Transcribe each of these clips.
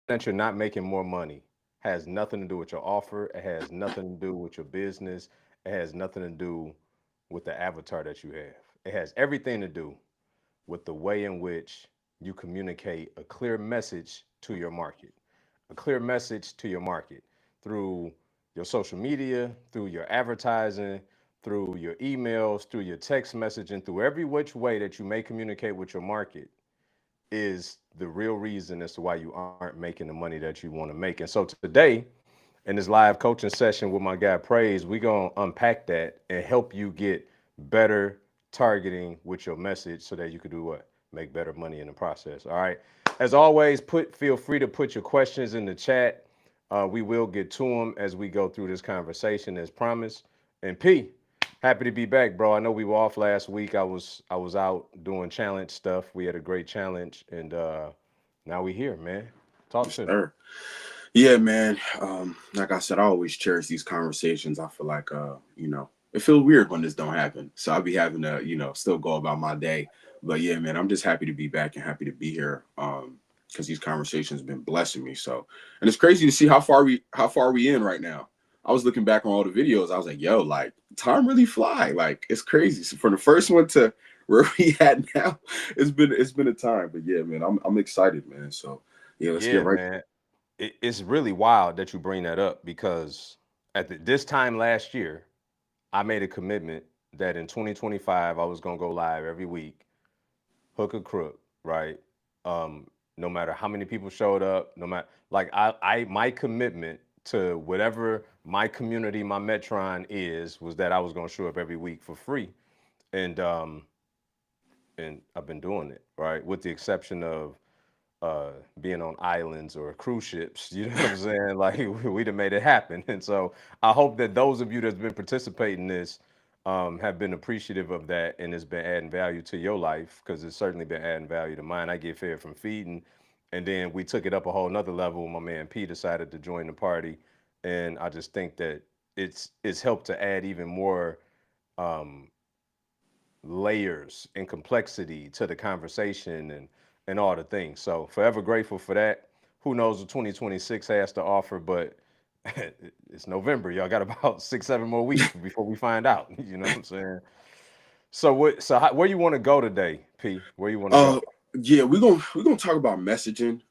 that you're not making more money has nothing to do with your offer. It has nothing to do with your business. It has nothing to do with the avatar that you have. It has everything to do with the way in which you communicate a clear message to your market, a clear message to your market through your social media, through your advertising, through your emails, through your text messaging, through every which way that you may communicate with your market is the real reason as to why you aren't making the money that you want to make. And so today, in this live coaching session with my guy Praise, we're going to unpack that and help you get better targeting with your message so that you could do what? Make better money in the process. All right. As always, feel free to put your questions in the chat. We will get to them as we go through this conversation as promised. And P, happy to be back, bro. I know we were off last week. I was out doing challenge stuff. We had a great challenge, and now we here, man. Talk Yes, to me. sir. Yeah, man. Like I said, I always cherish these conversations. I feel like, it feels weird when this don't happen. So I'll be having to, still go about my day. But yeah, man, I'm just happy to be back and happy to be here. Because these conversations have been blessing me. So, and it's crazy to see how far we in right now. I was looking back on all the videos. I was like, yo, like time really fly. Like it's crazy. So from the first one to where we at now, it's been a time. But yeah, man, I'm excited, man. So yeah, let's get Yeah, right. man. It's really wild that you bring that up because this time last year, I made a commitment that in 2025 I was gonna go live every week, hook or crook, right? No matter how many people showed up, no matter like my commitment to whatever my community, my Metron is, was that I was gonna show up every week for free, and I've been doing it, right, with the exception of being on islands or cruise ships. You know what I'm saying? Like we'd have made it happen. And so I hope that those of you that's been participating in this have been appreciative of that and it's been adding value to your life because it's certainly been adding value to mine. I get fed from feeding. And then we took it up a whole nother level. My man P decided to join the party. And I just think that it's helped to add even more um, layers and complexity to the conversation and all the things. So forever grateful for that. Who knows what 2026 has to offer, but it's November. Y'all got about 6, 7 more weeks before we find out. You know what I'm saying? So where you want to go today, P? Where you want to Uh, go? yeah, we're gonna talk about messaging.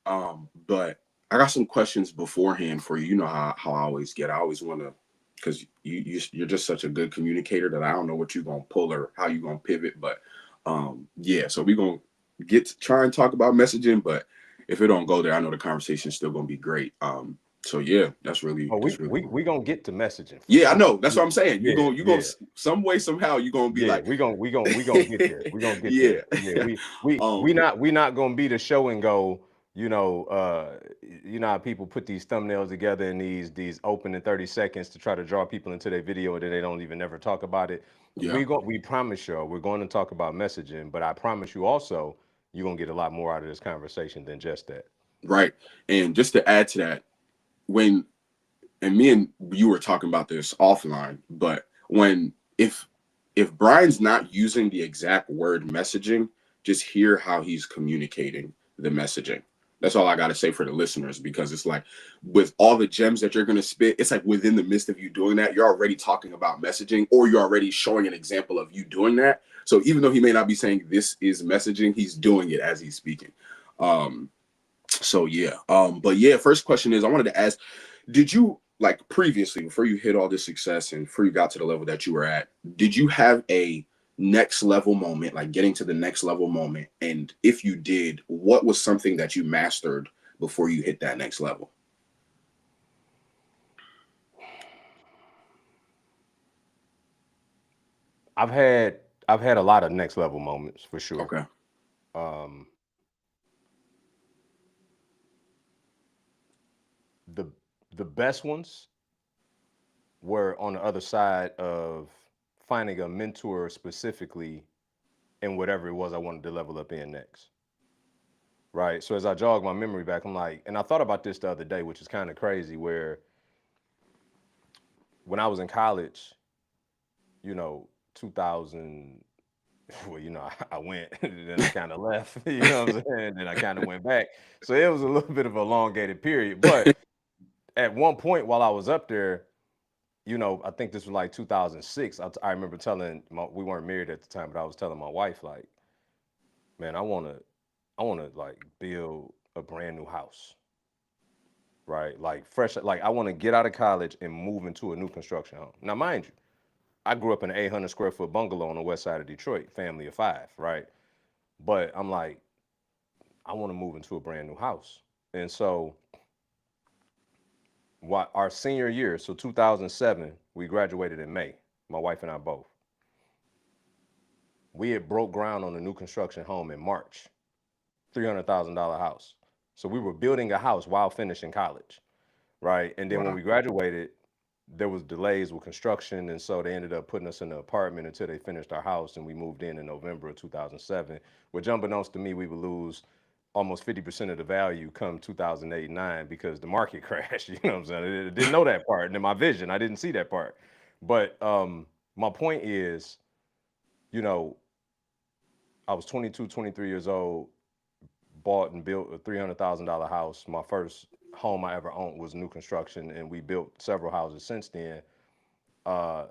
But I got some questions beforehand for you. You know how I always get. I always want to, because you're just such a good communicator that I don't know what you're gonna pull or how you're gonna pivot. But yeah. So we're gonna get to try and talk about messaging. But if it don't go there, I know the conversation's still gonna be great. So yeah, that's really Oh, we that's really we we gonna get to messaging for yeah. I sure. know. That's what I'm saying. You Yeah, going you gonna yeah. some way somehow you're gonna be Yeah, like, we gonna get there. We gonna get yeah. there. Yeah, we we um. we not we not gonna be the show and go. You know how people put these thumbnails together in these open in 30 seconds to try to draw people into their video and then they don't even never talk about it. Yeah. We promise you we're going to talk about messaging, but I promise you also you're gonna get a lot more out of this conversation than just that. Right. And just to add to that, when and me and you were talking about this offline, but when if Brian's not using the exact word messaging, just hear how he's communicating the messaging. That's all I got to say for the listeners, because it's like with all the gems that you're going to spit, it's like within the midst of you doing that, you're already talking about messaging or you're already showing an example of you doing that. So even though he may not be saying this is messaging, he's doing it as he's speaking. Um, so yeah. But yeah, first question is I wanted to ask, did you like previously before you hit all this success and before you got to the level that you were at, did you have a next level moment, like getting to the next level moment? And if you did, what was something that you mastered before you hit that next level? I've had I've had a lot of next level moments for sure. Okay. Um, the the best ones were on the other side of finding a mentor specifically in whatever it was I wanted to level up in next. Right. So as I jog my memory back, I'm like, and I thought about this the other day, which is kind of crazy, where when I was in college, 2000. Well, I went, and then I kind of left, you know what I'm saying? Then I kind of went back. So it was a little bit of a elongated period. But at one point while I was up there, I think this was like 2006. I remember we weren't married at the time, but I was telling my wife, like, man, I want to like build a brand new house, right? Like fresh, like I want to get out of college and move into a new construction home. Now, mind you, I grew up in an 800 square foot bungalow on the west side of Detroit, family of five, right? But I'm like, I want to move into a brand new house. And so, what our senior year, so 2007, we graduated in May, my wife and I both. We had broke ground on a new construction home in March, $300,000 house. So we were building a house while finishing college, right? And then when Wow. we graduated, there was delays with construction, and so they ended up putting us in an apartment until they finished our house, and we moved in November of 2007. Which, unbeknownst to me, we would lose almost 50% of the value come 2008 9 because the market crashed. You know what I'm saying? I didn't know that part, and in my vision, I didn't see that part. But my point is, you know, I was 22, 23 years old, bought and built a $300,000 house. My first home I ever owned was new construction, and we built several houses since then. Uh,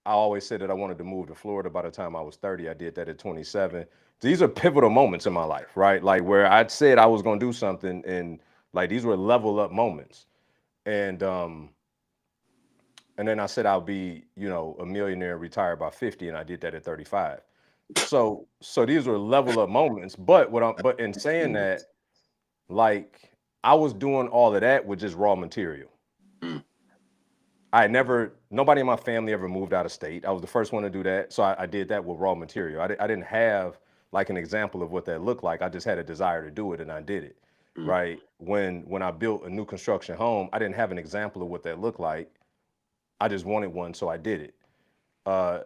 I always said that I wanted to move to Florida by the time I was 30. I did that at 27. These are pivotal moments in my life, right? Like where I'd said I was going to do something, and like these were level up moments. And and then I said I'll be, a millionaire and retire by 50, and I did that at 35. So these were level up moments. But in saying that, like I was doing all of that with just raw material. Mm. Nobody in my family ever moved out of state. I was the first one to do that. So I did that with raw material. I didn't have like an example of what that looked like. I just had a desire to do it and I did it. Mm. Right. When I built a new construction home, I didn't have an example of what that looked like. I just wanted one, so I did it. Uh,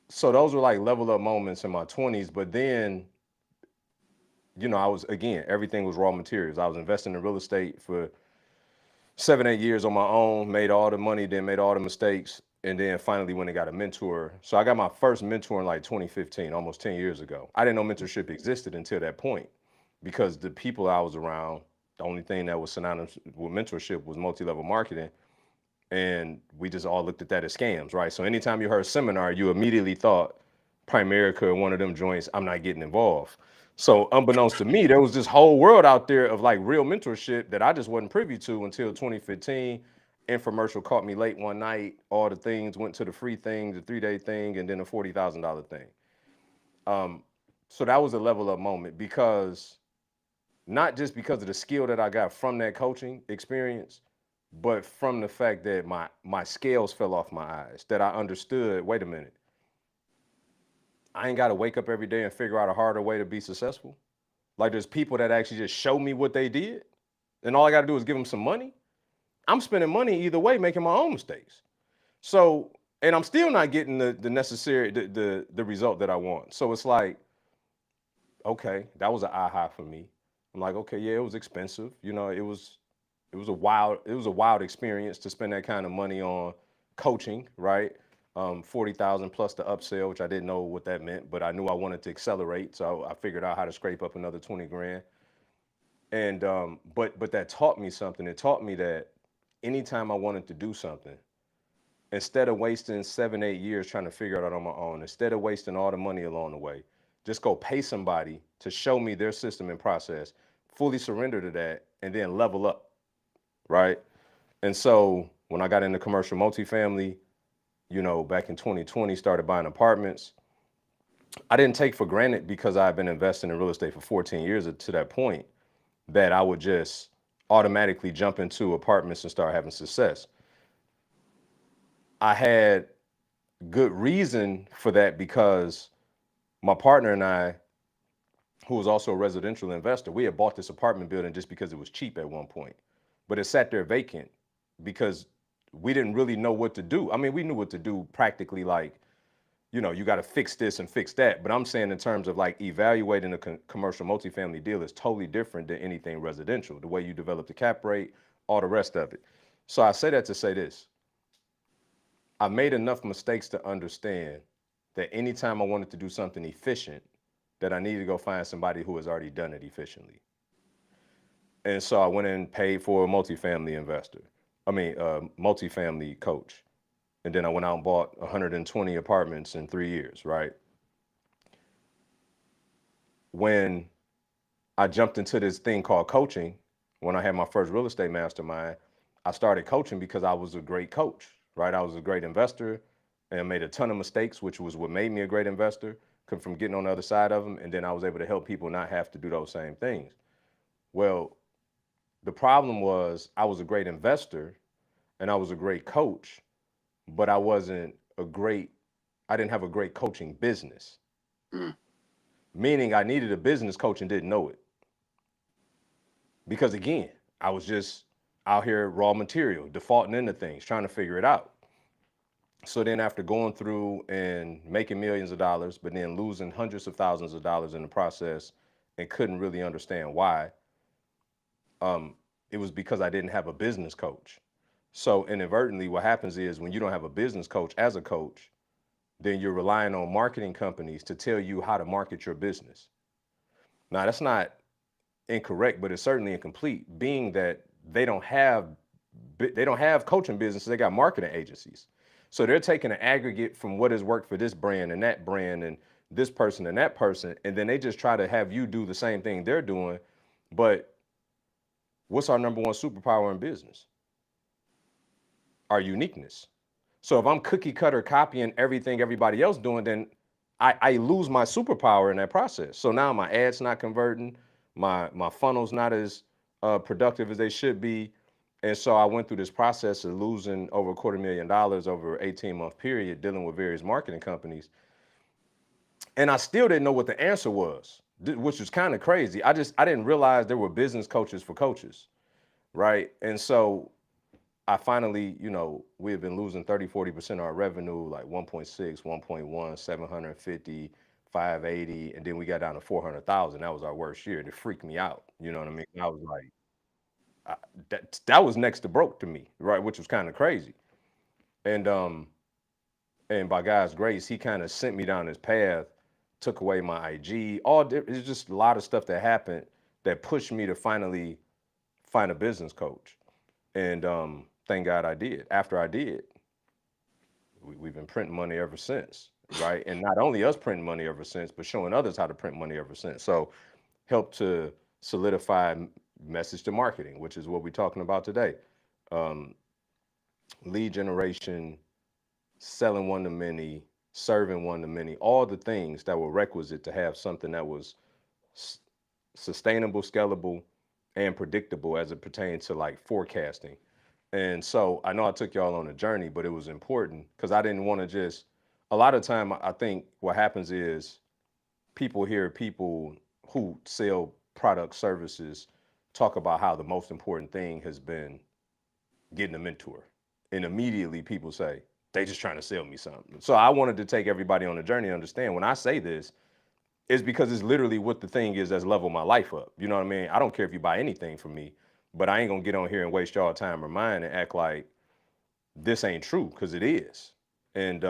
so those were like level up moments in my 20s. But then, I was, again, everything was raw materials. I was investing in real estate for 7, 8 years on my own, made all the money, then made all the mistakes, and then finally went and got a mentor. So I got my first mentor in like 2015, almost 10 years ago. I didn't know mentorship existed until that point because the people I was around, the only thing that was synonymous with mentorship was multi-level marketing. And we just all looked at that as scams, right? So anytime you heard seminar, you immediately thought Primerica or one of them joints, I'm not getting involved. So unbeknownst to me, there was this whole world out there of like real mentorship that I just wasn't privy to until 2015. Infomercial caught me late one night. All the things went to the free thing, the 3-day thing, and then the $40,000 thing. Um, so that was a level up moment because not just because of the skill that I got from that coaching experience, but from the fact that my scales fell off my eyes, that I understood, wait a minute, I ain't got to wake up every day and figure out a harder way to be successful. Like there's people that actually just show me what they did, and all I got to do is give them some money. I'm spending money either way, making my own mistakes. So, and I'm still not getting the necessary the result that I want. So it's like, okay, that was an aha for me. I'm like, okay, yeah, it was expensive. It was a wild experience to spend that kind of money on coaching, right? 40,000 plus the upsell, which I didn't know what that meant, but I knew I wanted to accelerate, so I figured out how to scrape up another 20 grand. And but that taught me something. It taught me that anytime I wanted to do something, instead of wasting 7, 8 years trying to figure it out on my own, instead of wasting all the money along the way, just go pay somebody to show me their system and process, fully surrender to that, and then level up, right? And so when I got into commercial multifamily, back in 2020, started buying apartments. I didn't take for granted because I've been investing in real estate for 14 years to that point that I would just automatically jump into apartments and start having success. I had good reason for that because my partner and I, who was also a residential investor, we had bought this apartment building just because it was cheap at one point, but it sat there vacant because we didn't really know what to do. I mean, we knew what to do practically, like, you got to fix this and fix that. But I'm saying in terms of like evaluating a commercial multifamily deal is totally different than anything residential. The way you develop the cap rate, all the rest of it. So I say that to say this: I made enough mistakes to understand that anytime I wanted to do something efficient, that I needed to go find somebody who has already done it efficiently. And so I went and paid for a multifamily investor. I mean, multifamily coach. And then I went out and bought 120 apartments in 3 years, right? When I jumped into this thing called coaching, when I had my first real estate mastermind, I started coaching because I was a great coach, right? I was a great investor and made a ton of mistakes, which was what made me a great investor, come from getting on the other side of them. And then I was able to help people not have to do those same things. Well, the problem was I was a great investor and I was a great coach, but I didn't have a great coaching business, Mm. meaning I needed a business coach and didn't know it. Because again, I was just out here raw material, defaulting into things, trying to figure it out. So then after going through and making millions of dollars, but then losing hundreds of thousands of dollars in the process and couldn't really understand why, it was because I didn't have a business coach. So inadvertently, what happens is when you don't have a business coach as a coach, then you're relying on marketing companies to tell you how to market your business. Now, that's not incorrect, but it's certainly incomplete, being that they don't have coaching businesses. They got marketing agencies, so they're taking an aggregate from what has worked for this brand and this person and that person, and then they just try to have you do the same thing they're doing. But what's our number one superpower in business? Our uniqueness. So if I'm cookie cutter copying everything everybody else doing, then I lose my superpower in that process. So now my ads not converting, my funnels not as productive as they should be. And so I went through this process of losing over $250,000 over an 18-month period dealing with various marketing companies. And I still didn't know what the answer was, which was kind of crazy. I didn't realize there were business coaches for coaches, right? And so I finally, we have been losing 30, 40% of our revenue, like 1.6, 1.1, 750, 580, and then we got down to 400,000. That was our worst year. And it freaked me out. You know what I mean? I was like, I, that was next to broke to me, right? Which was kind of crazy. And and by God's grace, he kind of sent me down this path, took away my IG. It's just a lot of stuff that happened that pushed me to finally find a business coach. And thank God I did. After I did, we've been printing money ever since, right? And not only us printing money ever since, but showing others how to print money ever since. So help to solidify message to marketing, which is what we're talking about today. Um, Lead generation, selling one to many, serving one to many, all the things that were requisite to have something that was s- sustainable, scalable, and predictable as it pertains to like forecasting. And so I know I took y'all on a journey, but it was important because I didn't want to just. A lot of time, I think what happens is people hear people who sell product services talk about how the most important thing has been getting a mentor, and immediately people say they just trying to sell me something. So I wanted to take everybody on a journey and understand when I say this, it's because it's literally what the thing is that's leveled my life up. You know what I mean? I don't care if you buy anything from me, but I ain't gonna get on here and waste y'all time or mine and act like this ain't true because it is. And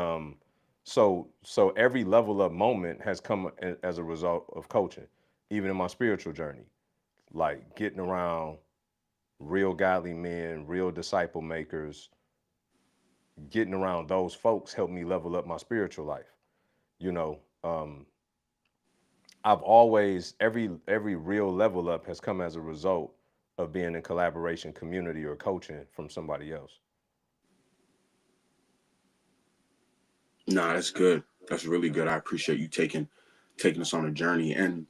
so every level up moment has come as a result of coaching, even in my spiritual journey, like getting around real godly men, real disciple makers, getting around those folks helped me level up my spiritual life. You know, I've always every real level up has come as a result of being in collaboration, community, or coaching from somebody else. Nah, that's good. That's really good. I appreciate you taking us on a journey. And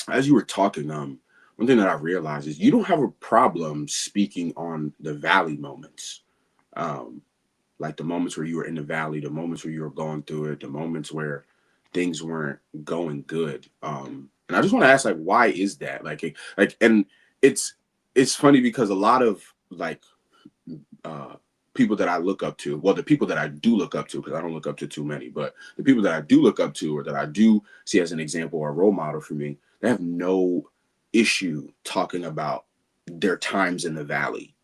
as you were talking, one thing that I realized is you don't have a problem speaking on the valley moments. Um, like the moments where you were in the valley, the moments where you were going through it, the moments where things weren't going good. And I just want to ask, like, why is that? And it's it's funny because a lot of like uh, people that I look up to, well, the people that I do look up to, because I don't look up to too many, but the people that I do look up to or that I do see as an example or a role model for me, they have no issue talking about their times in the valley.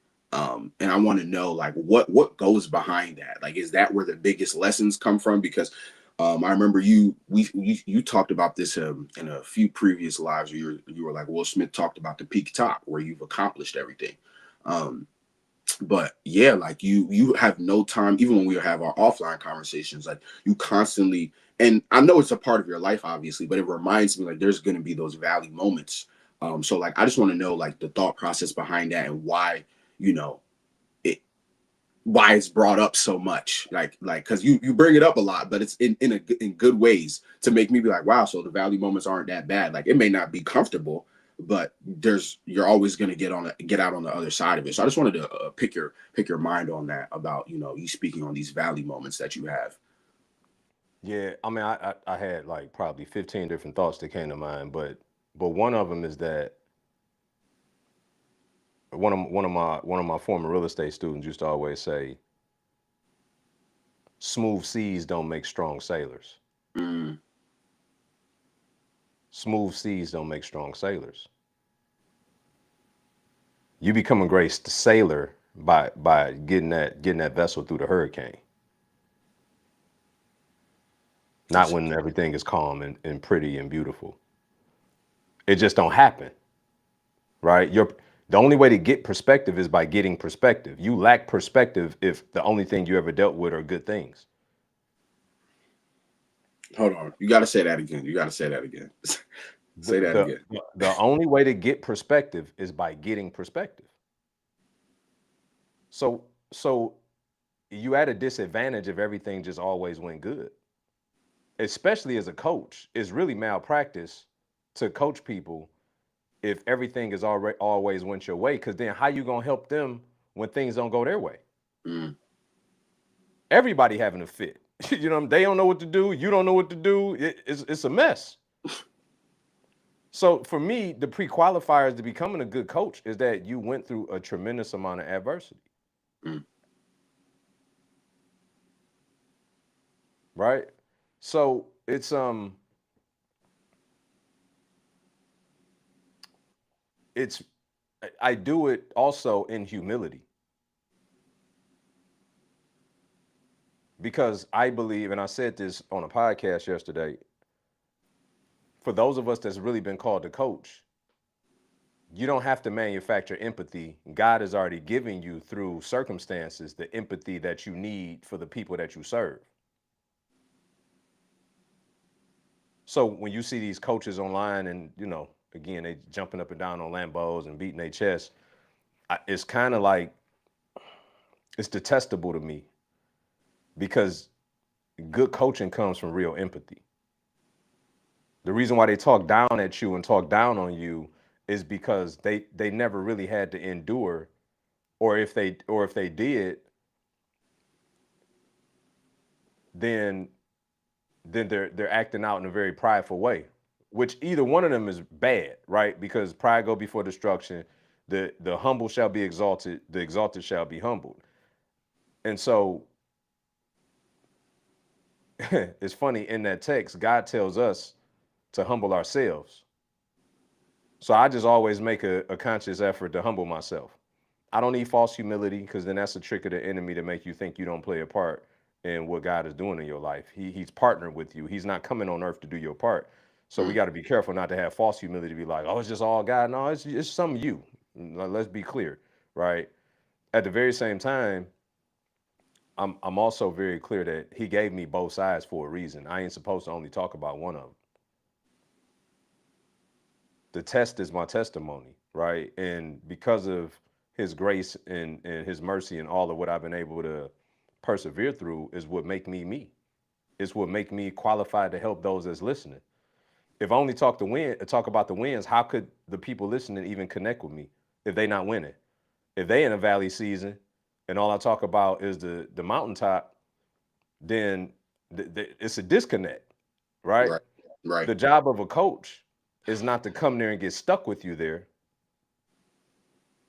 And I want to know like what goes behind that. Like, is that where the biggest lessons come from? Because I remember you talked about this in a few previous lives. Where you were like, Will Smith talked about the peak top, where you've accomplished everything. Um, but yeah, like you have no time. Even when we have our offline conversations, like you constantly. And I know it's a part of your life, obviously, but it reminds me like there's going to be those valley moments. So like I just want to know like the thought process behind that and why you know it why it's brought up so much like because you bring it up a lot but it's in good ways to make me be like wow, so the value moments aren't that bad. Like it may not be comfortable, but you're always going to get out on the other side of it. So I just wanted to pick your mind on that about you speaking on these value moments that you have. Yeah, I mean, I had like probably 15 different thoughts that came to mind, but one of them is that one of my former real estate students used to always say, "Smooth seas don't make strong sailors. Mm, Smooth seas don't make strong sailors. You become a great sailor by getting that vessel through the hurricane, not that's when everything is calm and pretty and beautiful. It just don't happen, right? The only way to get perspective is by getting perspective. You lack perspective if the only thing you ever dealt with are good things. hold on, you got to say that again. You got to say that again. The, Say that the again. the only way to get perspective is by getting perspective. So you at a disadvantage if everything just always went good. Especially as a coach, it's really malpractice to coach people if everything is already always went your way. Because then how you gonna help them when things don't go their way? Mm, Everybody having a fit. They don't know what to do. You don't know what to do. It's a mess. So for me, the pre-qualifiers to becoming a good coach is that you went through a tremendous amount of adversity, mm, right? So it's I do it also in humility because I believe, and I said this on a podcast yesterday, for those of us that's really been called to coach, you don't have to manufacture empathy. God is already giving you through circumstances the empathy that you need for the people that you serve. So when you see these coaches online and, again, they jumping up and down on Lambos and beating their chest, it's kind of like it's detestable to me because good coaching comes from real empathy. The reason why they talk down at you and talk down on you is because they never really had to endure, or if they did, then they're acting out in a very prideful way, which either one of them is bad, right? Because pride go before destruction. The humble shall be exalted, the exalted shall be humbled. And so it's funny in that text, God tells us to humble ourselves. So I just always make a conscious effort to humble myself. I don't need false humility because then that's a trick of the enemy to make you think you don't play a part in what God is doing in your life. He's partnering with you. He's not coming on earth to do your part. So we mm. got to be careful not to have false humility to be like, oh, it's just all God. No, it's some of you. Let's be clear, right? At the very same time, I'm also very clear that He gave me both sides for a reason. I ain't supposed to only talk about one of them. The test is my testimony, right? And because of His grace and His mercy and all of what I've been able to persevere through is what make me me. It's what make me qualified to help those that's listening. If I only talk about the wins, how could the people listening even connect with me if they not winning? If they in a valley season and all I talk about is the mountaintop, then it's a disconnect, right? Right, right. The job of a coach is not to come there and get stuck with you there,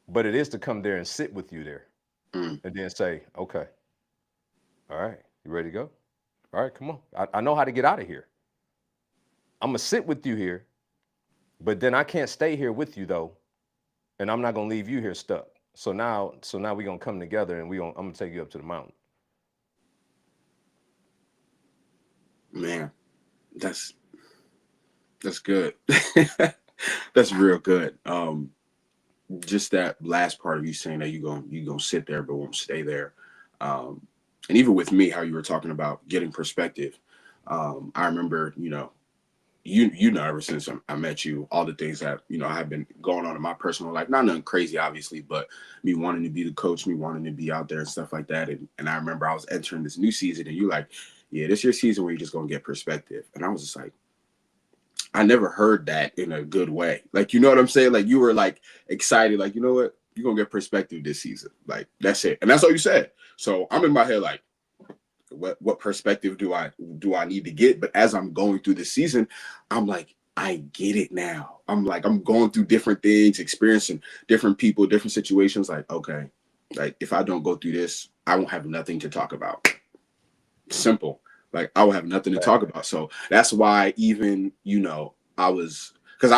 but it is to come there and sit with you there Mm. and then say, okay, all right, you ready to go? All right, come on. I know how to get out of here. I'm gonna sit with you here, but then I can't stay here with you though, and I'm not gonna leave you here stuck. So now we're gonna come together and I'm gonna take you up to the mountain. Man, that's that's good. That's real good. Just that last part of you saying that you gonna sit there but won't stay there. Um, and even with me, how you were talking about getting perspective. I remember, you know, ever since I met you, all the things that have been going on in my personal life. Not nothing crazy, obviously, but me wanting to be the coach, me wanting to be out there and stuff like that. And I remember I was entering this new season, and you like, yeah, this your season where you're just gonna get perspective. And I was just like, I never heard that in a good way. Like, you know what I'm saying? Like, you were like excited, like, you know what? You're gonna get perspective this season. Like, that's it. And that's all you said. So I'm in my head like, what perspective do I need to get? But as I'm going through the season, I'm like, I get it now. I'm like, I'm going through different things, experiencing different people, different situations. Like, okay, like if I don't go through this, I won't have nothing to talk about. Simple. Like I will have nothing to talk about. So that's why even, I was, because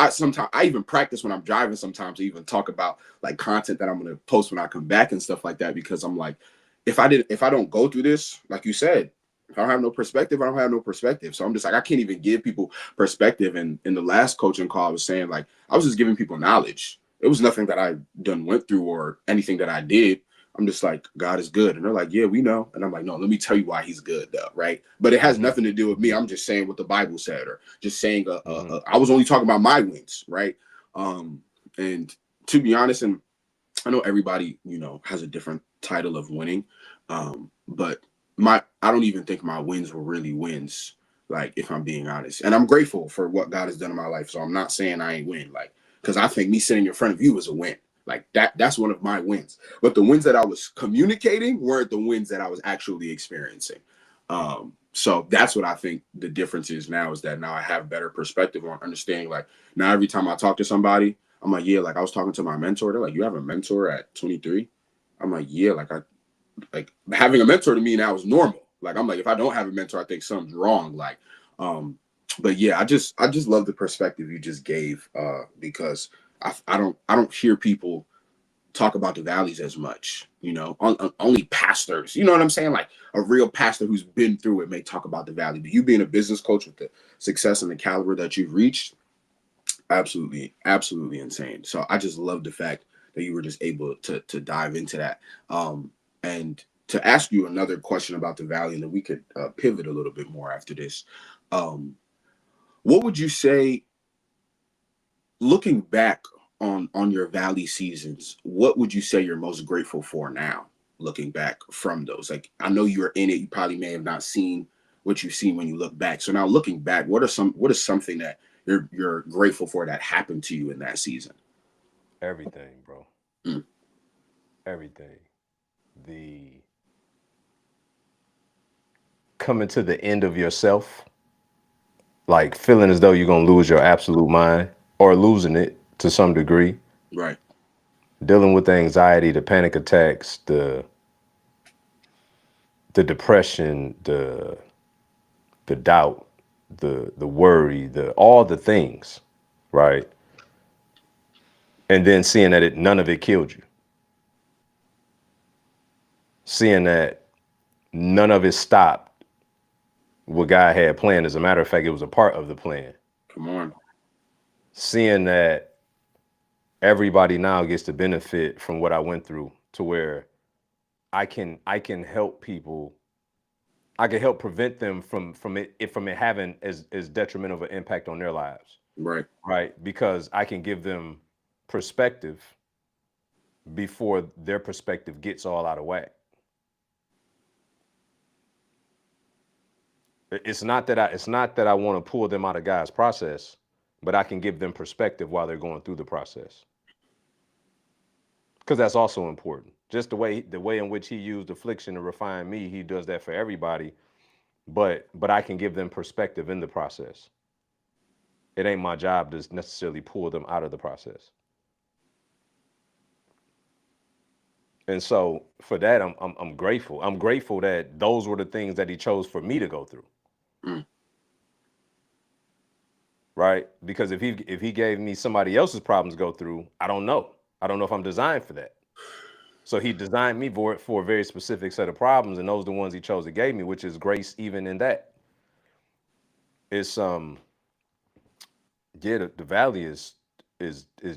I even practice when I'm driving sometimes to even talk about like content that I'm gonna post when I come back and stuff like that, because I'm like, if I don't go through this, like you said, if I don't have no perspective, I don't have no perspective. So I'm just like, I can't even give people perspective. And in the last coaching call, I was saying like I was just giving people knowledge. It was nothing that I done went through or anything that I did. I'm just like, God is good. And they're like, yeah, we know. And I'm like, no, let me tell you why he's good, though, right? But it has Mm-hmm. nothing to do with me. I'm just saying what the Bible said, or just saying, Mm-hmm. I was only talking about my wins, right? And to be honest, and I know everybody, has a different title of winning, but I don't even think my wins were really wins, like if I'm being honest. And I'm grateful for what God has done in my life. So I'm not saying I ain't win, like, because I think me sitting in front of you was a win. Like that's one of my wins. But the wins that I was communicating weren't the wins that I was actually experiencing. So that's what I think the difference is now, is that now I have better perspective on understanding. Like now every time I talk to somebody, I'm like, yeah, like I was talking to my mentor. They're like, you have a mentor at 23? I'm like, yeah, like having a mentor to me now is normal. Like I'm like, if I don't have a mentor, I think something's wrong. Like, but yeah, I just love the perspective you just gave, because I don't hear people talk about the valleys as much. Only pastors. You know what I'm saying? Like a real pastor who's been through it may talk about the valley. But you being a business coach with the success and the caliber that you've reached, absolutely, absolutely insane. So I just love the fact that you were just able to dive into that. And to ask you another question about the valley, and then we could pivot a little bit more after this. Um, what would you say, looking back on your valley seasons? What would you say you're most grateful for now, looking back from those? Like I know you're in it, you probably may have not seen what you've seen when you look back. So now looking back, what is something that you're grateful for that happened to you in that season? Everything, bro. Mm, Everything. The coming to the end of yourself, like feeling as though you're gonna lose your absolute mind or losing it to some degree, right. dealing with the anxiety, the panic attacks, the depression, the doubt, the worry, the all the things, right? And then seeing that none of it killed you, seeing that none of it stopped what God had planned. As a matter of fact, it was a part of the plan. Come on. Seeing that everybody now gets to benefit from what I went through, to where I can help people. I can help prevent them from it having as detrimental of an impact on their lives, Right. right? Because I can give them perspective before their perspective gets all out of whack. It's not that I want to pull them out of God's process, but I can give them perspective while they're going through the process, because that's also important. Just the way in which He used affliction to refine me, He does that for everybody. But I can give them perspective in the process. It ain't my job to necessarily pull them out of the process. And so for that, I'm grateful. I'm grateful that those were the things that He chose for me to go through, Mm, right? Because if he gave me somebody else's problems to go through, I don't know. I don't know if I'm designed for that. So He designed me for a very specific set of problems, and those are the ones He chose to give me, which is grace even in that. it's yeah, the valley is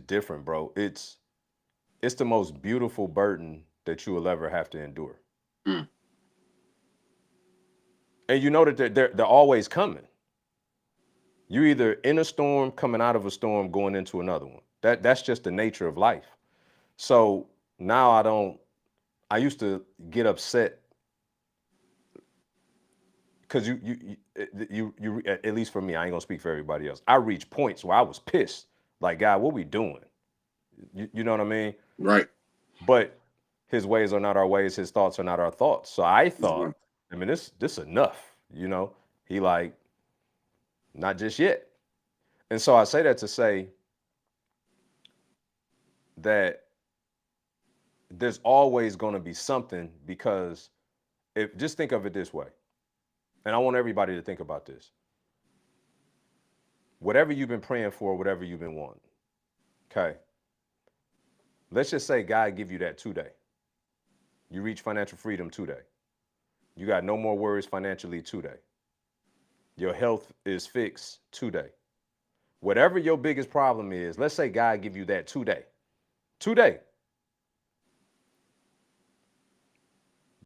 different, bro. It's the most beautiful burden that you will ever have to endure. Mm, And you know that they're always coming. You're either in a storm, coming out of a storm, going into another one. That's just the nature of life. So now I don't. I used to get upset because you at least for me, I ain't gonna speak for everybody else. I reached points where I was pissed. Like, God, what we doing? You know what I mean? right. But his ways are not our ways. His thoughts are not our thoughts. So I Mhm. thought, I mean, this enough. You know, he like not just yet. And so I say that to say that there's always going to be something because if just think of it this way, and I want everybody to think about this. Whatever you've been praying for, whatever you've been wanting, okay. Let's just say God give you that today. You reach financial freedom today. You got no more worries financially today. Your health is fixed today. Whatever your biggest problem is, let's say God give you that today. Today.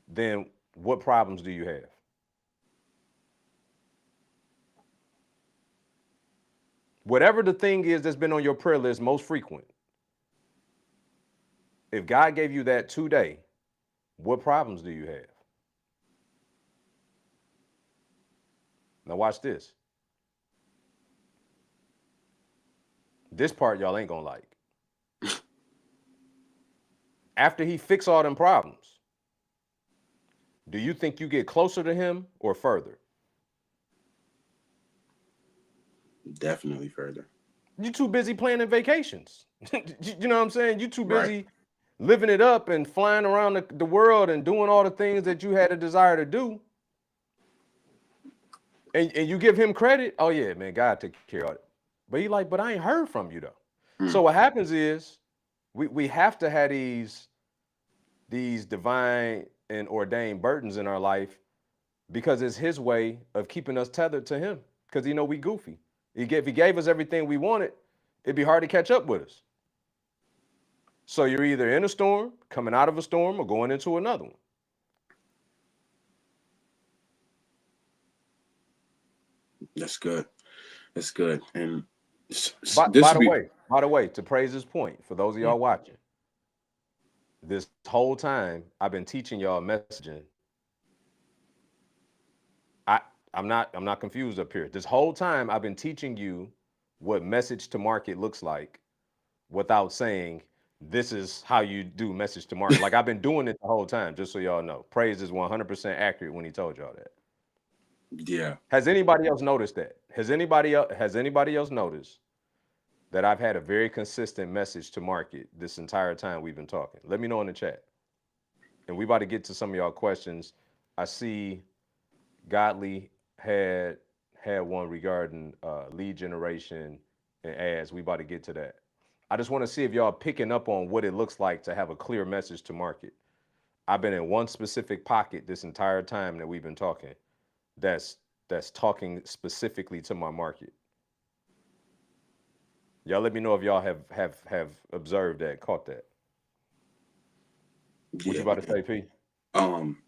Then what problems do you have? Whatever the thing is that's been on your prayer list most frequent, if God gave you that today, what problems do you have? Now watch this. This part y'all ain't gonna like. After he fix all them problems, do you think you get closer to him or further? Definitely further. You too busy planning vacations. You know what I'm saying? You too Right. busy living it up and flying around the world and doing all the things that you had a desire to do. And you give him credit. Oh yeah, man, God took care of it. But he like, but I ain't heard from you though. Mm, So what happens is we have to have these divine and ordained burdens in our life because it's his way of keeping us tethered to him. Because he know we goofy. If he gave us everything we wanted, it'd be hard to catch up with us. So you're either in a storm, coming out of a storm, or going into another one. that's good. That's good. And By, this by would the be way, by the way, to praise his point, for those of mm, y'all watching, this whole time I've been teaching y'all messaging. I I'm not confused up here. This whole time I've been teaching you what message to market looks like without saying this is how you do message to market. Like I've been doing it the whole time, just so y'all know. Praise is 100% accurate when he told y'all that. yeah. Has anybody else noticed that? Has anybody else noticed that I've had a very consistent message to market this entire time we've been talking? Let me know in the chat. And we about to get to some of y'all questions. I see Godly had one regarding lead generation and ads. We about to get to that. I just want to see if y'all picking up on what it looks like to have a clear message to market. I've been in one specific pocket this entire time that we've been talking. That's that's talking specifically to my market. Y'all let me know if y'all have observed that, caught that. What you Yeah, about to man. say, P? Um,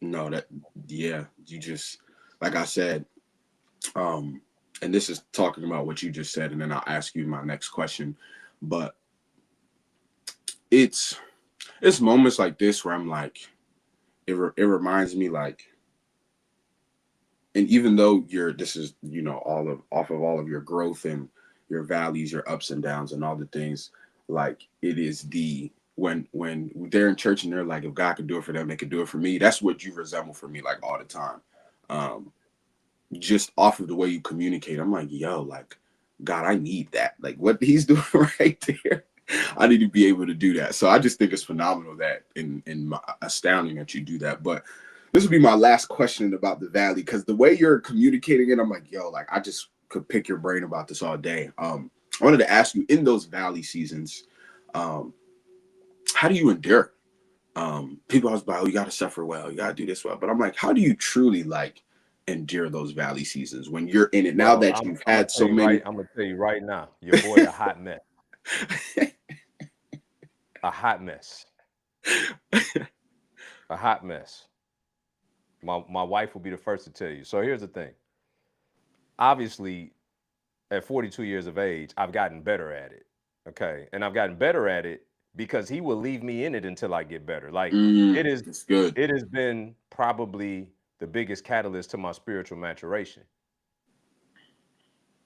no, that yeah, you just like I said, um, and this is talking about what you just said, and then I'll ask you my next question. But it's it's moments like this where I'm like, it reminds me like, and even though you're this is all of off of all of your growth and your valleys, your ups and downs, and all the things, like it is the when they're in church and they're like, if God could do it for them, they could do it for me. That's what you resemble for me, like all the time. Um, just off of the way you communicate, I'm like, yo, like, God, I need that. Like what he's doing right there. I need to be able to do that. So I just think it's phenomenal that and astounding that you do that. But this would be my last question about the valley because the way you're communicating it, I'm like, yo, like I just could pick your brain about this all day. I wanted to ask you in those valley seasons, um, how do you endure? People always like, oh, you got to suffer well, you got to do this well. But I'm like, how do you truly like endure those valley seasons when you're in it. Now Bro, that you've had so many. I'm gonna tell you right now, your boy a hot mess. A hot mess. A hot mess. My wife will be the first to tell you. So here's the thing. Obviously, at 42 years of age, I've gotten better at it. Okay. And I've gotten better at it because he will leave me in it until I get better. Like It's good. it has been probably the biggest catalyst to my spiritual maturation.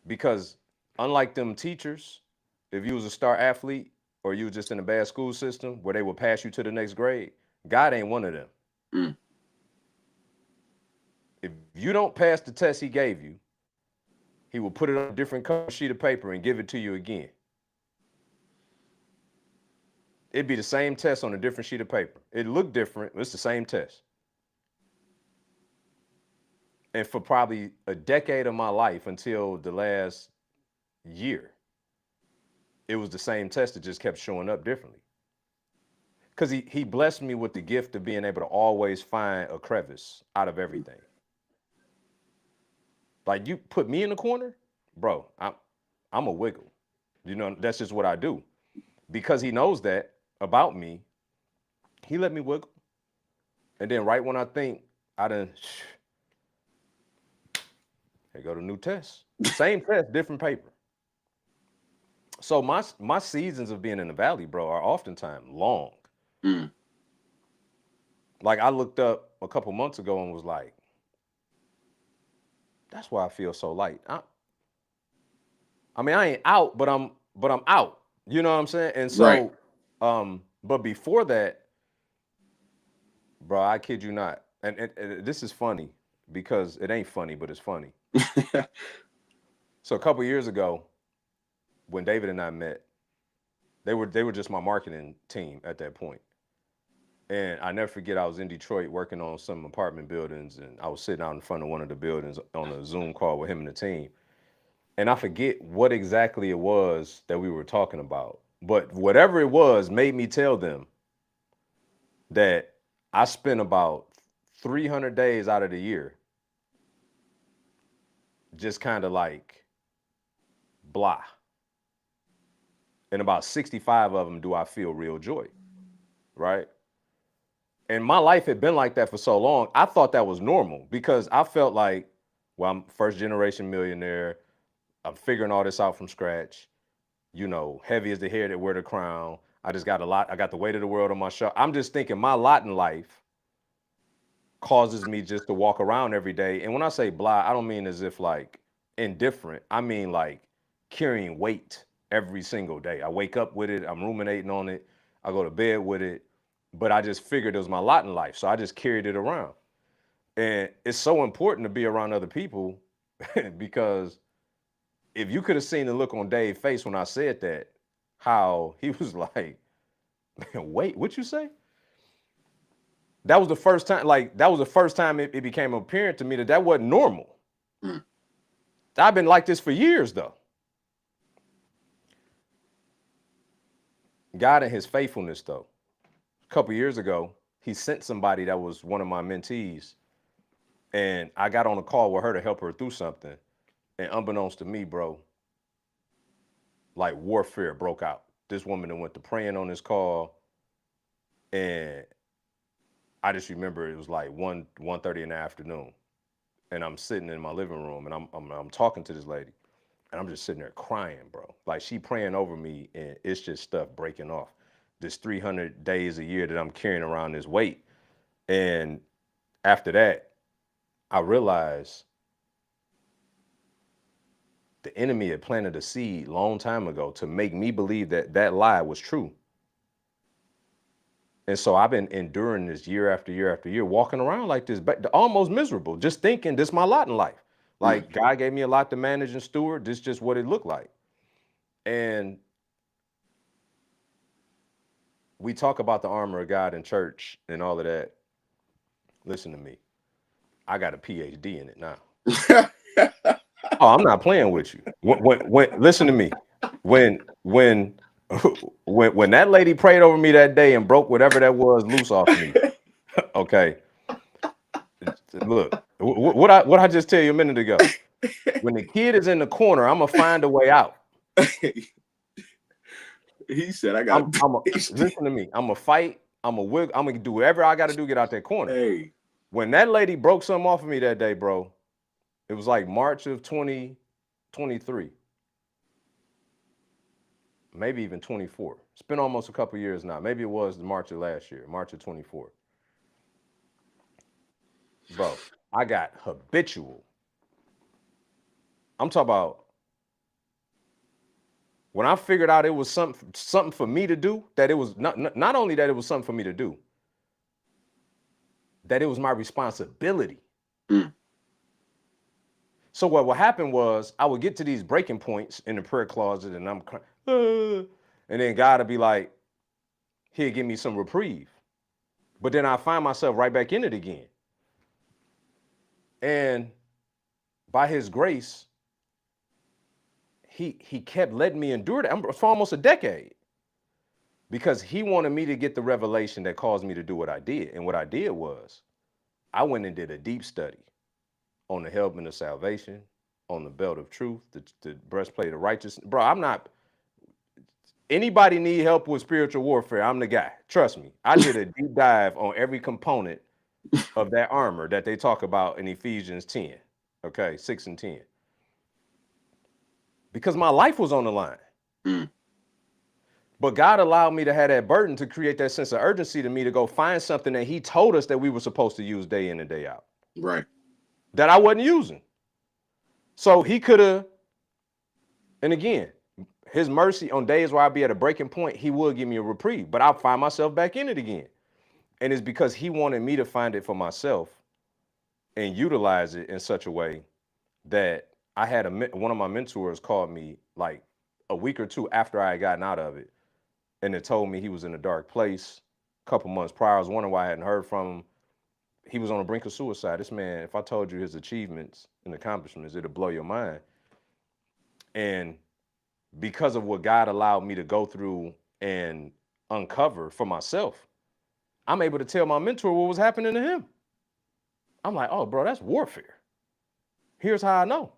Because unlike them teachers, if you was a star athlete or you was just in a bad school system where they would pass you to the next grade, God ain't one of them. Mm. If you don't pass the test he gave you, he will put it on a different color sheet of paper and give it to you again. It'd be the same test on a different sheet of paper. It looked different, but it's the same test. And for probably a decade of my life until the last year, it was the same test that just kept showing up differently. Because he blessed me with the gift of being able to always find a crevice out of everything. Like you put me in the corner, bro, I'm a wiggle. You know, that's just what I do. Because he knows that about me, he let me wiggle. And then right when I think I done, here go the new test. Same test, different paper. So my seasons of being in the valley, bro, are oftentimes long. Mm. Like I looked up a couple months ago and was like, that's why I feel so light. I mean, I ain't out, but I'm out. You know what I'm saying? And Right. so, but before that, bro, I kid you not. And this is funny because it ain't funny, but it's funny. So a couple years ago, when David and I met, they were just my marketing team at that point. And I never forget, I was in Detroit working on some apartment buildings, and I was sitting out in front of one of the buildings on a Zoom call with him and the team. And I forget what exactly it was that we were talking about, but whatever it was made me tell them that I spent about 300 days out of the year just kind of like blah. And about 65 of them do I feel real joy, right? And my life had been like that for so long, I thought that was normal because I felt like, well, I'm first generation millionaire. I'm figuring all this out from scratch. You know, heavy as the hair that wear the crown. I just got a lot. I got the weight of the world on my shoulder. I'm just thinking my lot in life causes me just to walk around every day. And when I say blah, I don't mean as if like indifferent. I mean like carrying weight every single day. I wake up with it. I'm ruminating on it. I go to bed with it. But I just figured it was my lot in life. So I just carried it around. And it's so important to be around other people because if you could have seen the look on Dave's face when I said that, how he was like, man, wait, what you say? That was the first time, it became apparent to me that wasn't normal. Mm. I've been like this for years, though. God and his faithfulness, though. A couple years ago, he sent somebody that was one of my mentees, and I got on a call with her to help her through something. And unbeknownst to me, bro, like warfare broke out. This woman that went to praying on this call, and I just remember it was like 1:30 in the afternoon, and I'm sitting in my living room, and I'm talking to this lady, and I'm just sitting there crying, bro. Like she praying over me, and it's just stuff breaking off. This 300 days a year that I'm carrying around this weight, and after that, I realized the enemy had planted a seed long time ago to make me believe that lie was true. And so I've been enduring this year after year after year, walking around like this, but almost miserable, just thinking this is my lot in life. Like God gave me a lot to manage and steward. This is just what it looked like. And we talk about the armor of God in church and all of that. Listen to me. I got a PhD in it now. Oh, I'm not playing with you. When listen to me. When that lady prayed over me that day and broke whatever that was loose off me, okay. Look, what I just tell you a minute ago. When the kid is in the corner, I'm gonna find a way out. He said, "I got." Listen to me. I'm gonna fight. I'm gonna do whatever I got to do to get out that corner. Hey, when that lady broke something off of me that day, bro, it was like March of 2023, maybe even 24. It's been almost a couple years now. Maybe it was March of last year, March of 24. Bro, I got habitual. I'm talking about when I figured out it was something for me to do, that it was not only that it was something for me to do, that it was my responsibility. Mm. So what happened was I would get to these breaking points in the prayer closet and I'm crying, and then God would be like, he'll give me some reprieve. But then I find myself right back in it again. And by his grace, he kept letting me endure that for almost a decade, because he wanted me to get the revelation that caused me to do what I did. And what I did was I went and did a deep study on the helmet of salvation, on the belt of truth, the breastplate of righteousness. Bro, I'm not, anybody need help with spiritual warfare, I'm the guy. Trust me. I did a deep dive on every component of that armor that they talk about in Ephesians 10, okay, 6 and 10. Because my life was on the line. Mm. But God allowed me to have that burden to create that sense of urgency to me to go find something that he told us that we were supposed to use day in and day out. Right. That I wasn't using. So he could have, and again, his mercy on days where I'd be at a breaking point, he would give me a reprieve, but I'll find myself back in it again. And it's because he wanted me to find it for myself and utilize it in such a way that I had one of my mentors called me like a week or two after I had gotten out of it, and it told me he was in a dark place a couple months prior. I was wondering why I hadn't heard from him. He was on the brink of suicide. This man, if I told you his achievements and accomplishments, it'd blow your mind. And because of what God allowed me to go through and uncover for myself, I'm able to tell my mentor what was happening to him. I'm like, oh, bro, that's warfare. Here's how I know.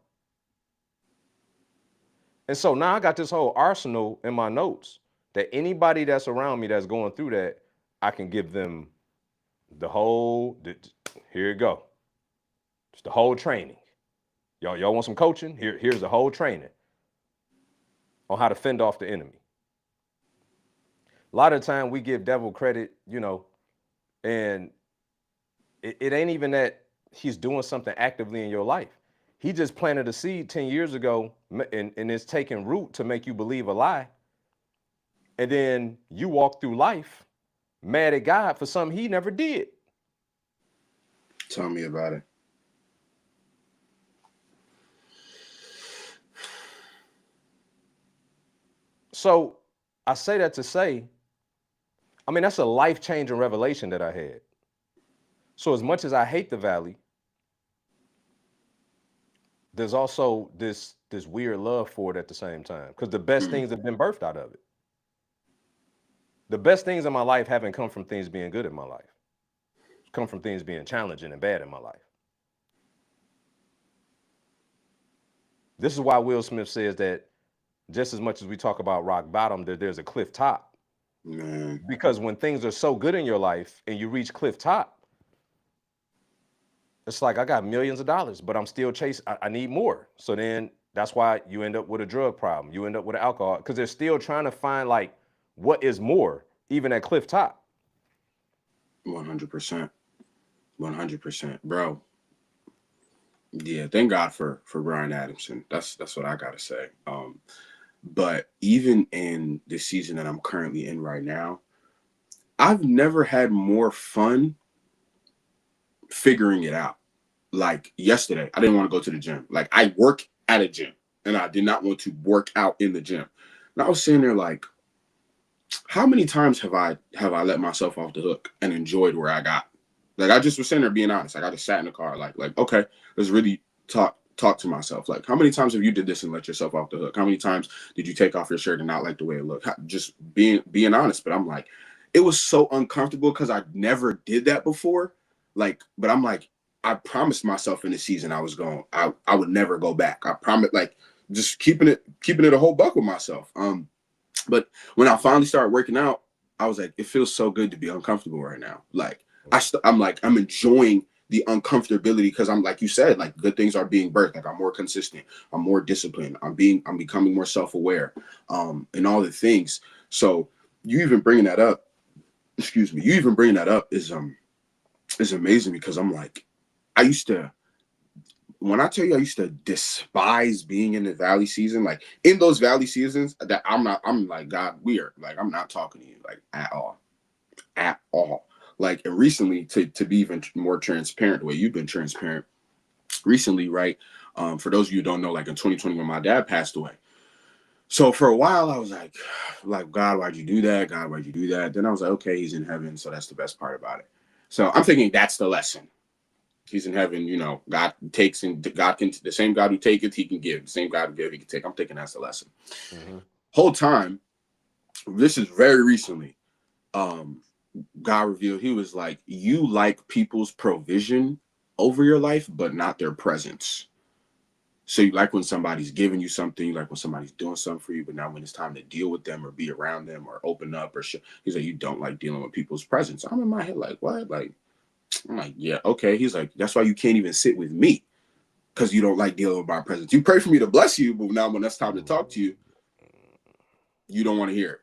And so now I got this whole arsenal in my notes that anybody that's around me that's going through that, I can give them the whole, here you go. It's the whole training. Y'all want some coaching? Here's the whole training on how to fend off the enemy. A lot of the time we give devil credit, and it ain't even that he's doing something actively in your life. He just planted a seed 10 years ago and it's taking root to make you believe a lie. And then you walk through life mad at God for something he never did. Tell me about it. So I say that to say, I mean, that's a life-changing revelation that I had. So as much as I hate the valley, there's also this weird love for it at the same time, because the best things have been birthed out of it. The best things in my life haven't come from things being good in my life. It's come from things being challenging and bad in my life. This is why Will Smith says that just as much as we talk about rock bottom, there's a cliff top. Man. Because when things are so good in your life and you reach cliff top, it's like, I got millions of dollars, but I'm still chasing. I need more. So then that's why you end up with a drug problem. You end up with an alcohol, because they're still trying to find like what is more, even at cliff top. 100%. 100%, bro. Yeah, thank God for Bryan Adamson. That's what I gotta say. But even in the season that I'm currently in right now, I've never had more fun figuring it out. Like yesterday, I didn't want to go to the gym. Like, I work at a gym and I did not want to work out in the gym. And I was sitting there like, how many times have I let myself off the hook and enjoyed where I got? Like, I just was sitting there being honest. Like, I just sat in the car like, okay, let's really talk to myself. Like, how many times have you did this and let yourself off the hook? How many times did you take off your shirt and not like the way it looked? Just being honest. But I'm like, it was so uncomfortable because I never did that before. Like, but I'm like, I promised myself in the season I would never go back. I promised, like, just keeping it a whole buck with myself. But when I finally started working out, I was like, it feels so good to be uncomfortable right now. Like I'm enjoying the uncomfortability because I'm, like you said, like good things are being birthed. Like I'm more consistent, I'm more disciplined, I'm becoming more self-aware, and all the things. So you even bringing that up, excuse me, you even bringing that up is amazing because I'm like, I used to, when I tell you I used to despise being in the valley season, like in those valley seasons that I'm like, God, weird. Like I'm not talking to you like at all. At all. Like, and recently, to be even more transparent, the way you've been transparent recently, right? For those of you who don't know, like in 2020 when my dad passed away. So for a while I was like, God, why'd you do that? God, why'd you do that? Then I was like, okay, he's in heaven, so that's the best part about it. So I'm thinking that's the lesson. He's in heaven, you know, God takes, and God can, the same God who taketh, he can give. The same God who give, he can take. I'm thinking that's the lesson. Mm-hmm. Whole time, this is very recently, God revealed, he was like, you like people's provision over your life, but not their presence. So you like when somebody's giving you something, you like when somebody's doing something for you, but now when it's time to deal with them or be around them or open up or shit, he's like, you don't like dealing with people's presence. I'm in my head like, what? Like, I'm like, yeah, okay. He's like, that's why you can't even sit with me, because you don't like dealing with my presence. You pray for me to bless you, but now when it's time to talk to you, you don't want to hear it.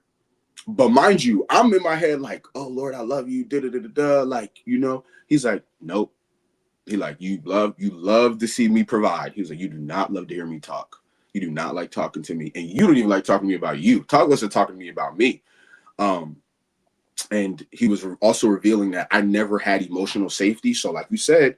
But mind you, I'm in my head like, oh Lord, I love you, da da da da da. Like, you know, he's like, nope. He like, you love to see me provide. He was like, you do not love to hear me talk. You do not like talking to me, and you don't even like talking to me about you. Talk less than talking to me about me. And he was also revealing that I never had emotional safety. So, like you said,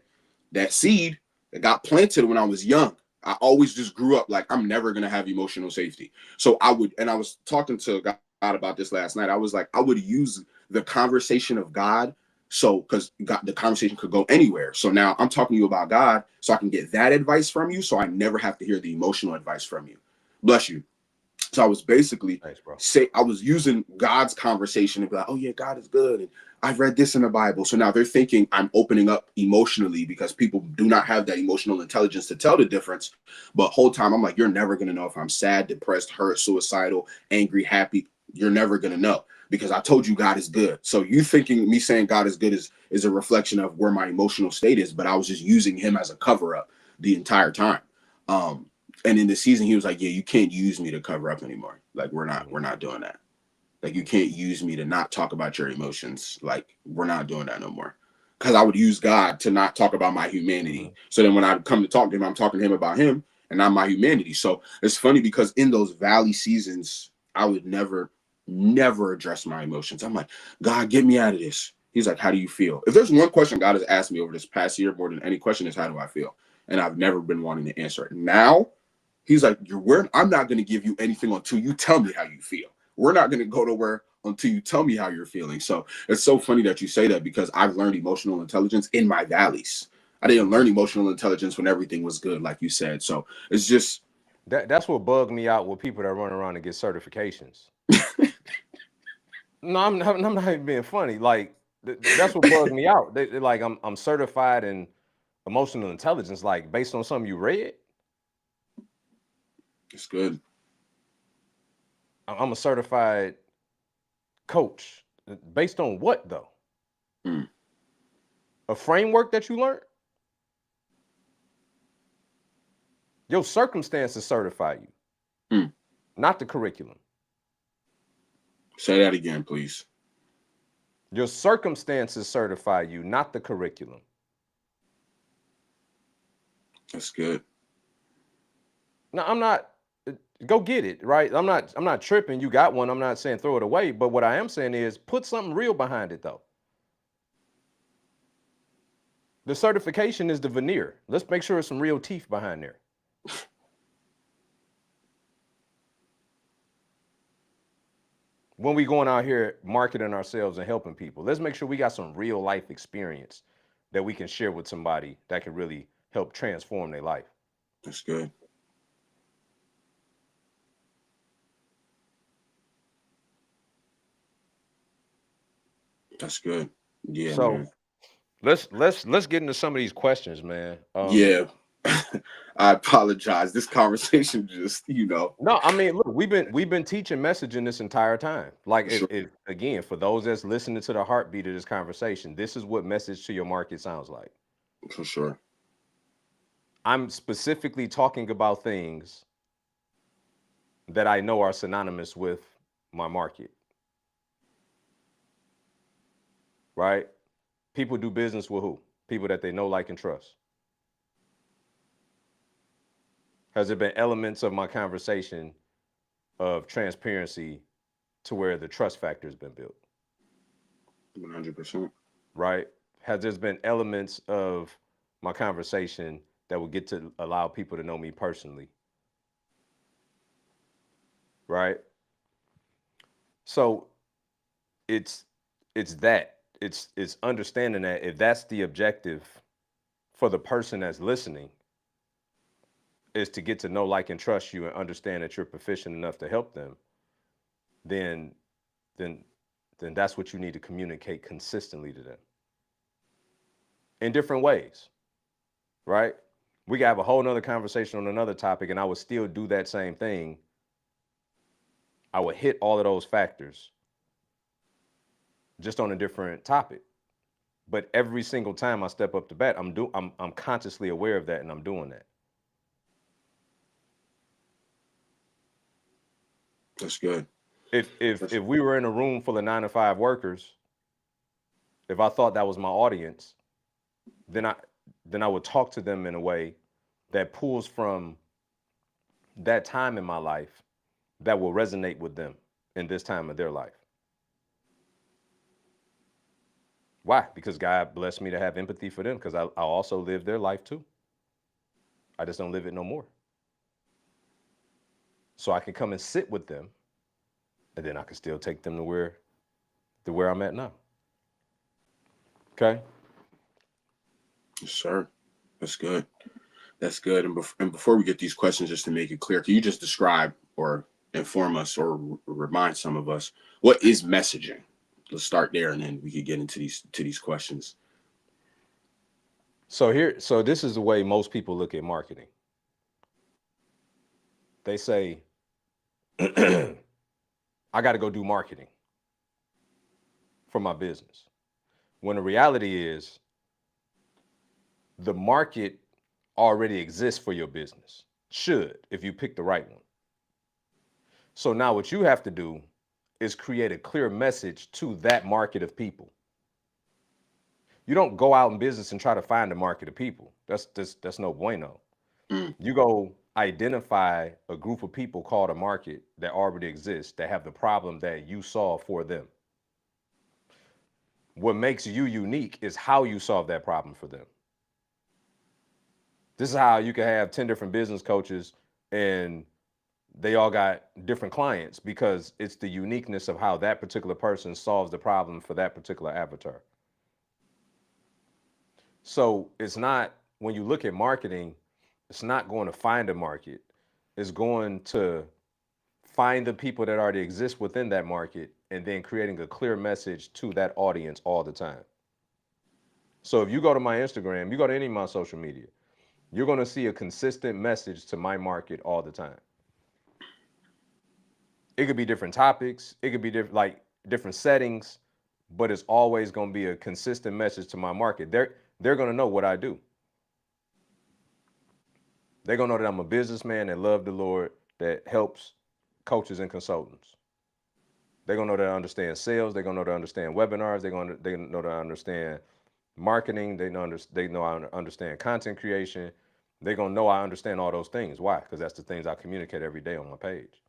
that seed that got planted when I was young, I always just grew up like I'm never gonna have emotional safety. So I would, and I was talking to God about this last night. I was like, I would use the conversation of God. So, because the conversation could go anywhere. So now I'm talking to you about God, so I can get that advice from you, so I never have to hear the emotional advice from you. Bless you. So I was basically I was using God's conversation to be like, oh yeah, God is good. And I've read this in the Bible. So now they're thinking I'm opening up emotionally because people do not have that emotional intelligence to tell the difference. But whole time I'm like, you're never going to know if I'm sad, depressed, hurt, suicidal, angry, happy. You're never going to know because I told you God is good. So you thinking me saying God is good is a reflection of where my emotional state is. But I was just using him as a cover up the entire time. And in the season, he was like, yeah, you can't use me to cover up anymore. Like, we're not doing that. Like, you can't use me to not talk about your emotions. Like, we're not doing that no more. Because I would use God to not talk about my humanity. Mm-hmm. So then when I come to talk to him, I'm talking to him about him and not my humanity. So it's funny because in those valley seasons, I would never address my emotions. I'm like, God, get me out of this. He's like, how do you feel? If there's one question God has asked me over this past year more than any question is, how do I feel? And I've never been wanting to answer it. Now, he's like, I'm not going to give you anything until you tell me how you feel. We're not going to go nowhere until you tell me how you're feeling. So it's so funny that you say that because I've learned emotional intelligence in my valleys. I didn't learn emotional intelligence when everything was good, like you said. So it's just that's what bugged me out with people that run around and get certifications. No, I'm not even being funny. Like that's what bugged me out. They're like, I'm certified in emotional intelligence, like based on something you read. It's good. I'm a certified coach. Based on what though? A framework that you learned? Your circumstances certify you, not the curriculum. Say that again, please. Your circumstances certify you, not the curriculum. That's good. No, I'm not. Go get it, right? I'm not tripping. You got one. I'm not saying throw it away. But what I am saying is put something real behind it, though. The certification is the veneer. Let's make sure there's some real teeth behind there. When we going out here marketing ourselves and helping people, let's make sure we got some real life experience that we can share with somebody that can really help transform their life. That's good. That's good. Yeah. So Man. Let's get into some of these questions, man. Yeah. I apologize. This conversation just, No, I mean, look, we've been teaching messaging this entire time. Like, for if sure. if again, for those that's listening to the heartbeat of this conversation, this is what message to your market sounds like. For sure. I'm specifically talking about things that I know are synonymous with my market, right? People do business with who? People that they know, like, and trust. Has there been elements of my conversation of transparency to where the trust factor has been built, 100%. right? Has there been elements of my conversation that will get to allow people to know me personally, right? So it's it's understanding that if that's the objective for the person that's listening, is to get to know, like, and trust you and understand that you're proficient enough to help them, then then then that's what you need to communicate consistently to them in different ways, right? We could have a whole nother conversation on another topic and I would still do that same thing. I would hit all of those factors just on a different topic. But every single time I step up to bat, I'm consciously aware of that and I'm doing that. That's good. If we were in a room full of 9 to 5 workers, if I thought that was my audience, then I would talk to them in a way that pulls from that time in my life that will resonate with them in this time of their life. Why? Because God blessed me to have empathy for them because I also live their life too. I just don't live it no more. So I can come and sit with them and then I can still take them to where I'm at now. Okay? Yes, sir. That's good. That's good. And before we get these questions, just to make it clear, can you just describe or inform us or remind some of us what is messaging? Let's start there, and then we could get into these questions. So this is the way most people look at marketing. They say, I got to go do marketing for my business. When the reality is the market already exists for your business. Should, if you pick the right one. So now what you have to do is create a clear message to that market of people. You don't go out in business and try to find a market of people. That's no bueno. Mm, You go identify a group of people called a market that already exists that have the problem that you solve for them. What makes you unique is how you solve that problem for them. This is how you can have 10 different business coaches and they all got different clients because it's the uniqueness of how that particular person solves the problem for that particular avatar. So it's not, when you look at marketing, it's not going to find a market. It's going to find the people that already exist within that market and then creating a clear message to that audience all the time. So if you go to my Instagram, you go to any of my social media, you're going to see a consistent message to my market all the time. It could be different topics, it could be different, like, different settings, but it's always going to be a consistent message to my market. They're going to know what I do. They're going to know that I'm a businessman that love the Lord, that helps coaches and consultants. They're going to know that I understand sales. They're going to know that I understand webinars. They know that I understand marketing. They know I understand content creation. They're going to know I understand all those things. Why? Because that's the things I communicate every day on my page.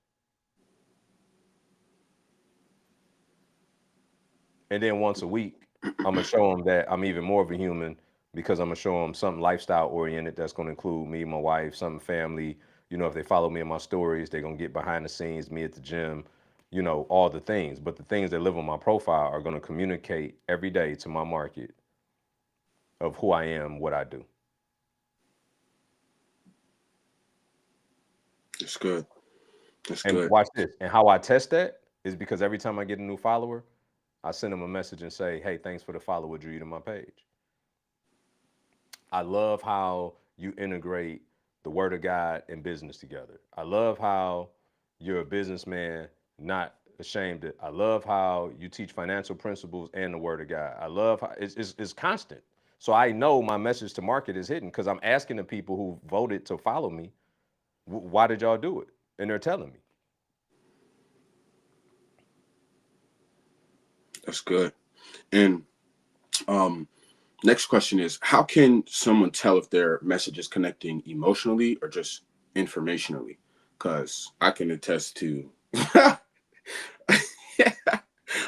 And then once a week, I'm gonna show them that I'm even more of a human because I'm gonna show them something lifestyle oriented that's gonna include me, my wife, something family. If they follow me in my stories, they're gonna get behind the scenes, me at the gym, all the things. But the things that live on my profile are gonna communicate every day to my market of who I am, what I do. that's good. That's And good. watch this. And how I test that is because every time I get a new follower, I send them a message and say, "Hey, thanks for the follow. What drew you to my page?" I love how you integrate the word of God and business together. I love how you're a businessman, not ashamed. I love how you teach financial principles and the word of God. I love how it's constant. So I know my message to market is hidden because I'm asking the people who voted to follow me, why did y'all do it? And they're telling me. That's good. And um, next question is, how can someone tell if their message is connecting emotionally or just informationally? Because I can attest to,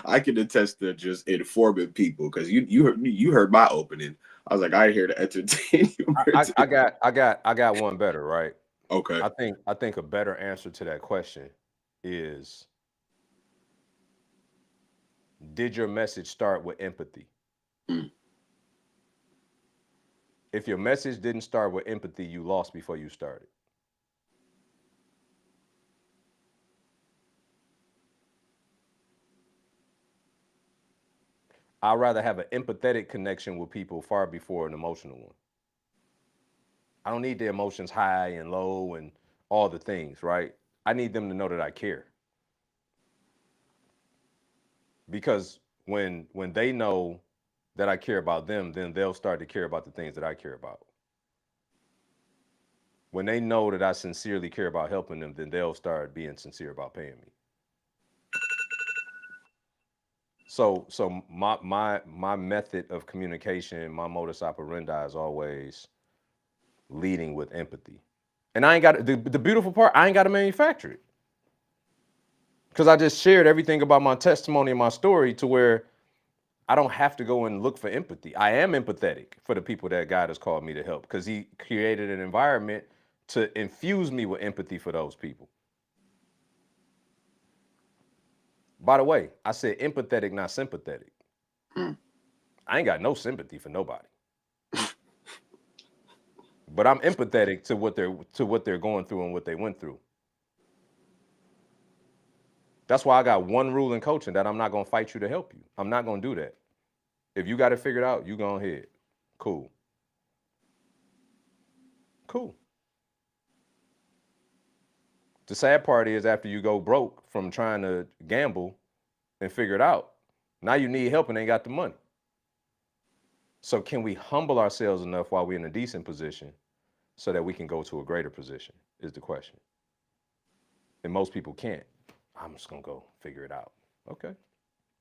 I can attest to just informing people. Because you heard my opening. I was like, I ain't here to entertain you. I got one better, right? Okay. I think a better answer to that question is, did your message start with empathy? Mm. If your message didn't start with empathy, you lost before you started. I'd rather have an empathetic connection with people far before an emotional one. I don't need the emotions high and low and all the things, right? I need them to know that I care. Because when they know that I care about them, then they'll start to care about the things that I care about. When they know that I sincerely care about helping them, then they'll start being sincere about paying me. So my method of communication, my modus operandi is always leading with empathy. And I ain't got the beautiful part, I ain't got to manufacture it. Because I just shared everything about my testimony and my story to where I don't have to go and look for empathy. I am empathetic for the people that God has called me to help because He created an environment to infuse me with empathy for those people. By the way, I said empathetic, not sympathetic. Mm. I ain't got no sympathy for nobody, but I'm empathetic to what they're going through and what they went through. That's why I got one rule in coaching that I'm not gonna fight you to help you. I'm not gonna do that. If you got it figured out, you go ahead. Cool. Cool. The sad part is after you go broke from trying to gamble and figure it out, now you need help and ain't got the money. So can we humble ourselves enough while we're in a decent position so that we can go to a greater position is the question. And most people can't. I'm just gonna go figure it out. Okay,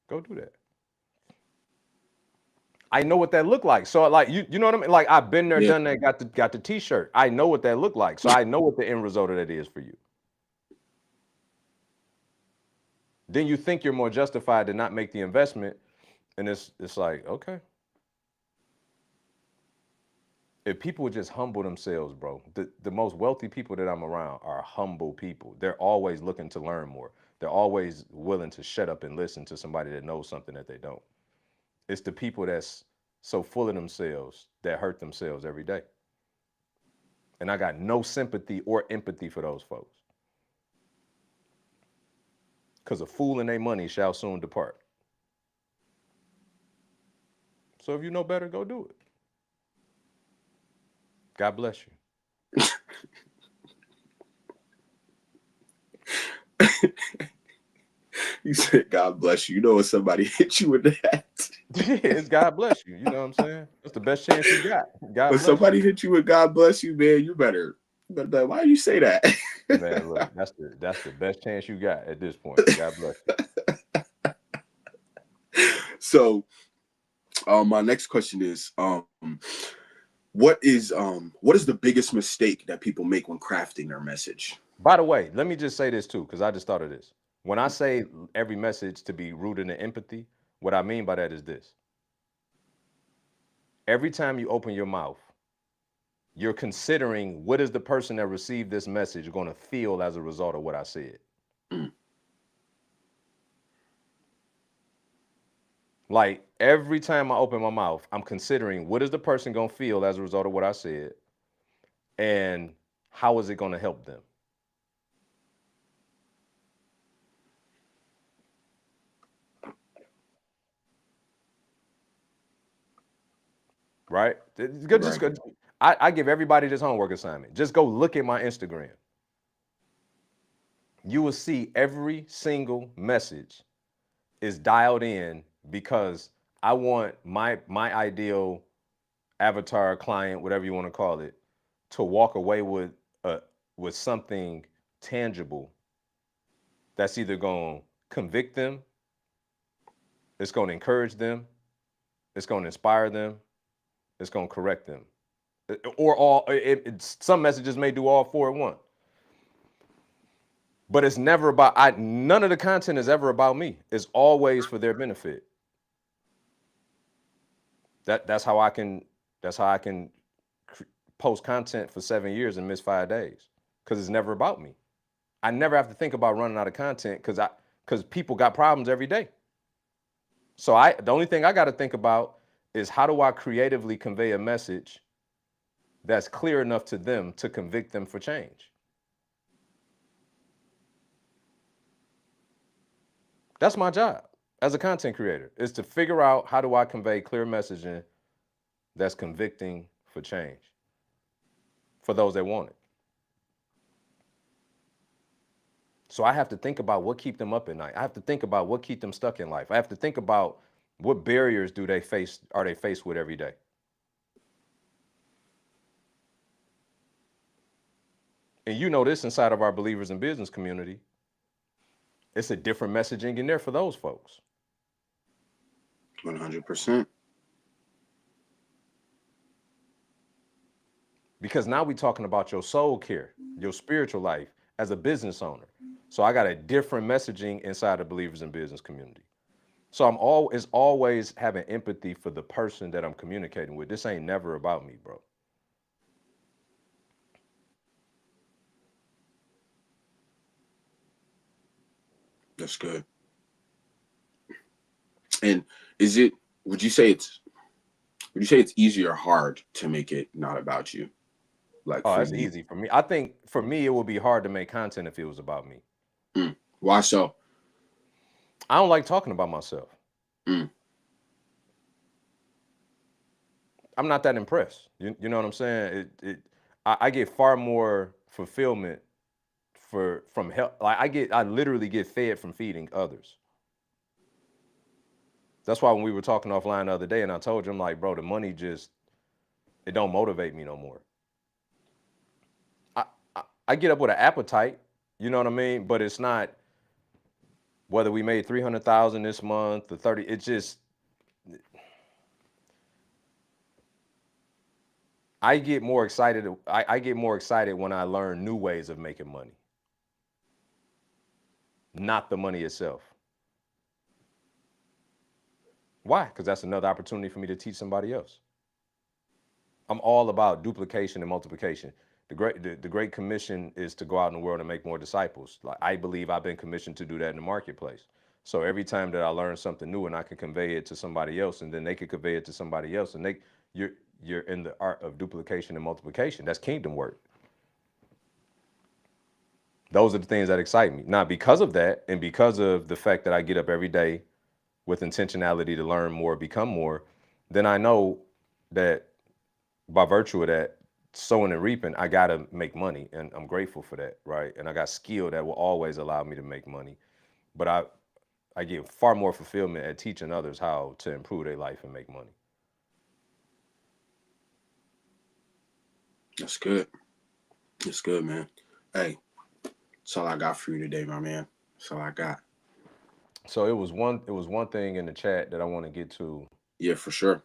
go do that. I know what that looked like. So like you know what I mean? Like I've been there, Yeah. done that, got the t-shirt. I know what that looked like. So I know what the end result of that is for you. Then you think you're more justified to not make the investment. And it's like, okay. If people would just humble themselves, bro, the most wealthy people that I'm around are humble people. They're always looking to learn more. They're always willing to shut up and listen to somebody that knows something that they don't. It's the people that's so full of themselves that hurt themselves every day. And I got no sympathy or empathy for those folks. Because a fool and their money shall soon depart. So if you know better, go do it. God bless you. You said, God bless you. You know when somebody hit you with that. It's God bless you. You know what I'm saying? That's the best chance you got. God When bless you. somebody hit you with God bless you, man, you better be like, why do you say that? Man, look, that's the best chance you got at this point. God bless you. So, my next question is, what is the biggest mistake that people make when crafting their message? By the way, let me just say this too, because I just thought of this. When I say every message to be rooted in empathy, what I mean by that is this. Every time you open your mouth, you're considering what is the person that received this message going to feel as a result of what I said. Mm. Like every time I open my mouth, I'm considering what is the person going to feel as a result of what I said and how is it going to help them. right? Just Right. go. I give everybody this homework assignment. Just go look at my Instagram. You will see every single message is dialed in because I want my ideal avatar client, whatever you want to call it, to walk away uh with something tangible that's either going to convict them, it's going to encourage them, it's going to inspire them, it's going to correct them, or all. Some messages may do all four at once, but it's never about. None of the content is ever about me. It's always for their benefit. That's how I can. That's how I can post content for 7 years and miss 5 days because it's never about me. I never have to think about running out of content because people got problems every day. So the only thing I got to think about is how do I creatively convey a message that's clear enough to them to convict them for change. That's my job as a content creator, is to figure out how do I convey clear messaging that's convicting for change for those that want it. So I have to think about what keep them up at night. I have to think about what keep them stuck in life. I have to think about what barriers are they faced with every day. And you know this inside of our believers in business community, it's a different messaging in there for those folks. 100%. Because now we're talking about your soul care, your spiritual life as a business owner. So I got a different messaging inside the believers in business community. So always having empathy for the person that I'm communicating with. This ain't never about me, bro. That's good. And is it? Would you say it's? Would you say it's easy or hard to make it not about you? Like Oh, for that's you. easy for me. I think for me, it would be hard to make content if it was about me. Mm. Why so? I don't like talking about myself. Mm. I'm not that impressed. You know what I'm saying? I get far more fulfillment from help. Like I literally get fed from feeding others. That's why when we were talking offline the other day, and I told you, I'm like, bro, the money just it don't motivate me no more. I, I get up with an appetite, you know what I mean? But it's not whether we made 300,000 this month or 30. It just I get more excited. I get more excited when I learn new ways of making money, not the money itself. Why? Because that's another opportunity for me to teach somebody else. I'm all about duplication and multiplication. The Great Commission is to go out in the world and make more disciples. Like I believe I've been commissioned to do that in the marketplace. So every time that I learn something new and I can convey it to somebody else, and then they can convey it to somebody else, and you're you're in the art of duplication and multiplication. That's kingdom work. Those are the things that excite me. Now, because of that, and because of the fact that I get up every day with intentionality to learn more, become more, then I know that by virtue of that, sowing and reaping, I gotta make money, and I'm grateful for that, right? And I got skill that will always allow me to make money. But I get far more fulfillment at teaching others how to improve their life and make money. That's good. That's good, man. Hey, that's all I got for you today, my man. That's all I got. So it was one thing in the chat that I want to get to Yeah, for sure.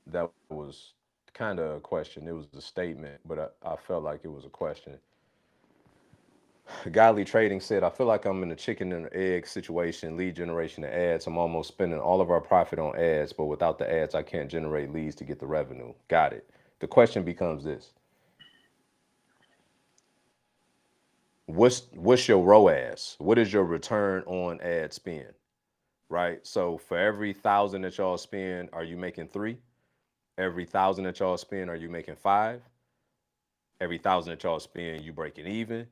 that was kind of a question. It was a statement, but I felt like it was a question. Godly Trading said, I feel like I'm in a chicken and egg situation, lead generation and ads. I'm almost spending all of our profit on ads, but without the ads, I can't generate leads to get the revenue. Got it. The question becomes this. What's your ROAS? What is your return on ad spend? Right? So for every thousand that y'all spend, are you making three? Every thousand that y'all spend, are you making five? Every thousand that y'all spend, you breaking even.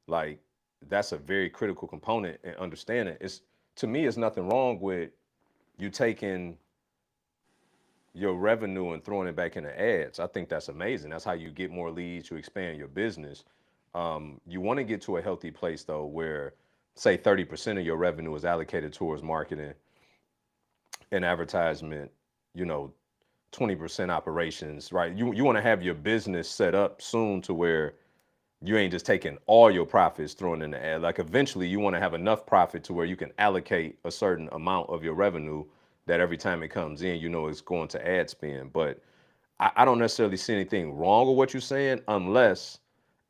Like that's a very critical component in understanding. It's to me, it's nothing wrong with you taking your revenue and throwing it back into ads. I think that's amazing. That's how you get more leads, you expand your business. You want to get to a healthy place though, where say 30% of your revenue is allocated towards marketing and advertisement, you know, 20% operations, right? You want to have your business set up soon to where you ain't just taking all your profits throwing in the ad. Like eventually you want to have enough profit to where you can allocate a certain amount of your revenue that every time it comes in, you know, it's going to ad spend. But I don't necessarily see anything wrong with what you're saying, unless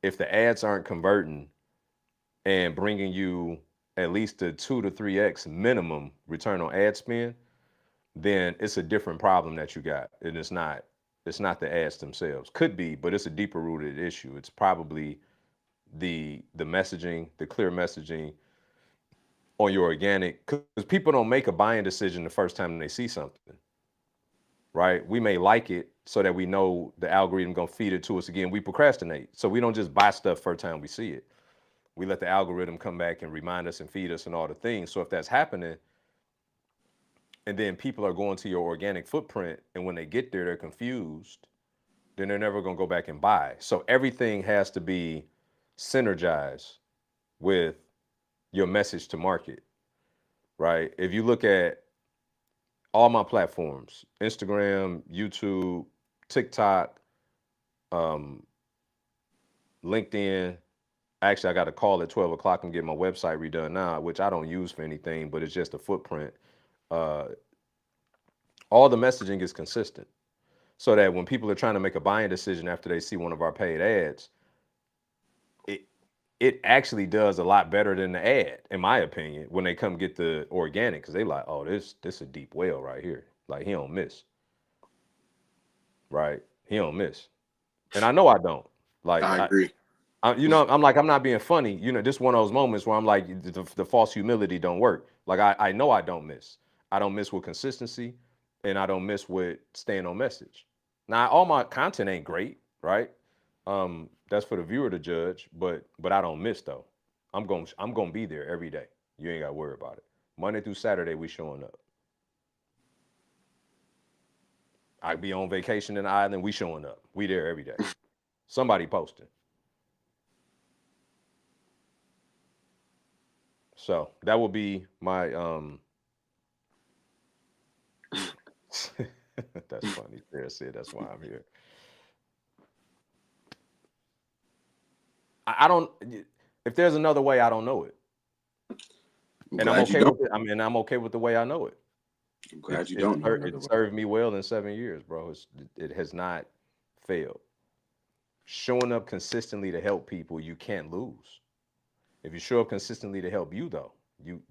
if the ads aren't converting and bringing you at least a 2 to 3x minimum return on ad spend, then it's a different problem that you got. And it's not the ads themselves. Could be, but it's a deeper rooted issue. It's probably the messaging, the clear messaging on your organic, because people don't make a buying decision the first time they see something, right? We may like it so that we know the algorithm gonna feed it to us again. We procrastinate, so we don't just buy stuff first time we see it. We let the algorithm come back and remind us and feed us and all the things. So if that's happening, and then people are going to your organic footprint, and when they get there, they're confused, then they're never gonna go back and buy. So everything has to be synergized with your message to market, right? If you look at all my platforms, Instagram, YouTube, TikTok, um, LinkedIn. Actually, I got a call at 12 o'clock and get my website redone now, which I don't use for anything, but it's just a footprint. Uh, all the messaging is consistent so that when people are trying to make a buying decision after they see one of our paid ads, it it actually does a lot better than the ad, in my opinion, when they come get the organic, because they like, oh, this a deep well right here. Like he don't miss, right? He don't miss. And I know I don't. Like I agree. I'm like, I'm not being funny. This one of those moments where I'm like, the false humility don't work. Like I know I don't miss. I don't miss with consistency, and I don't miss with staying on message. Now, all my content ain't great, right? That's for the viewer to judge, but I don't miss though. I'm gonna be there every day. You ain't got to worry about it. Monday through Saturday, we showing up. I be on vacation in the island, we showing up. We there every day. Somebody posting. So that will be my that's funny. Sarah said that's why I'm here. I don't if there's another way, I don't know it. I'm And I'm glad you okay don't. with it. I mean, I'm okay with the way I know it. I'm It glad you it don't know ser- another it way. served me well in 7 years, bro. It has not failed. Showing up consistently to help people, you can't lose. If you show up consistently to help you though,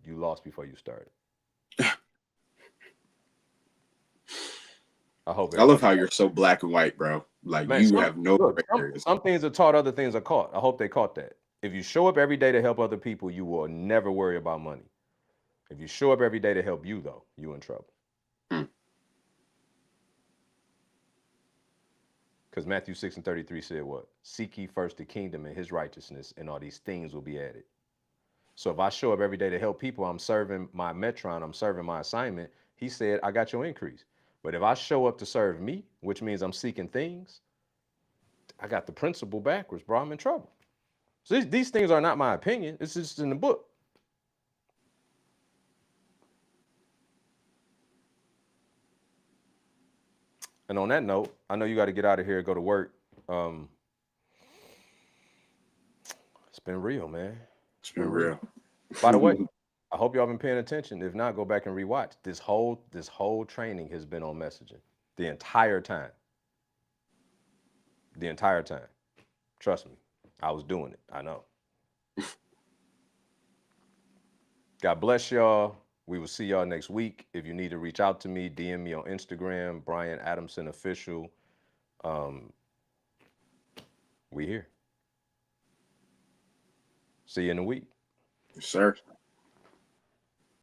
you lost before you started. I hope I love everybody how you're so black and white, bro. Like Man, you some have no look, gray some areas. some things are taught, other things are caught. I hope they caught that. If you show up every day to help other people, you will never worry about money. If you show up every day to help you, though, you in trouble. Hmm. Because Matthew 6:33 said what? Seek ye first the kingdom and his righteousness, and all these things will be added. So if I show up every day to help people, I'm serving my metron, I'm serving my assignment. He said, I got your increase. But if I show up to serve me, which means I'm seeking things, I got the principle backwards, bro. I'm in trouble. So these things are not my opinion. It's just in the book. And on that note, I know you got to get out of here, go to work. Um, it's been real, man. It's It's been been real. real. By the way, I hope y'all been paying attention. If not, go back and rewatch. This whole training has been on messaging the entire time. The entire time. Trust me, I was doing it. I know. God bless y'all. We will see y'all next week. If you need to reach out to me, DM me on Instagram, Brian Adamson Official. Um, we here. See you in a week. Yes, sir.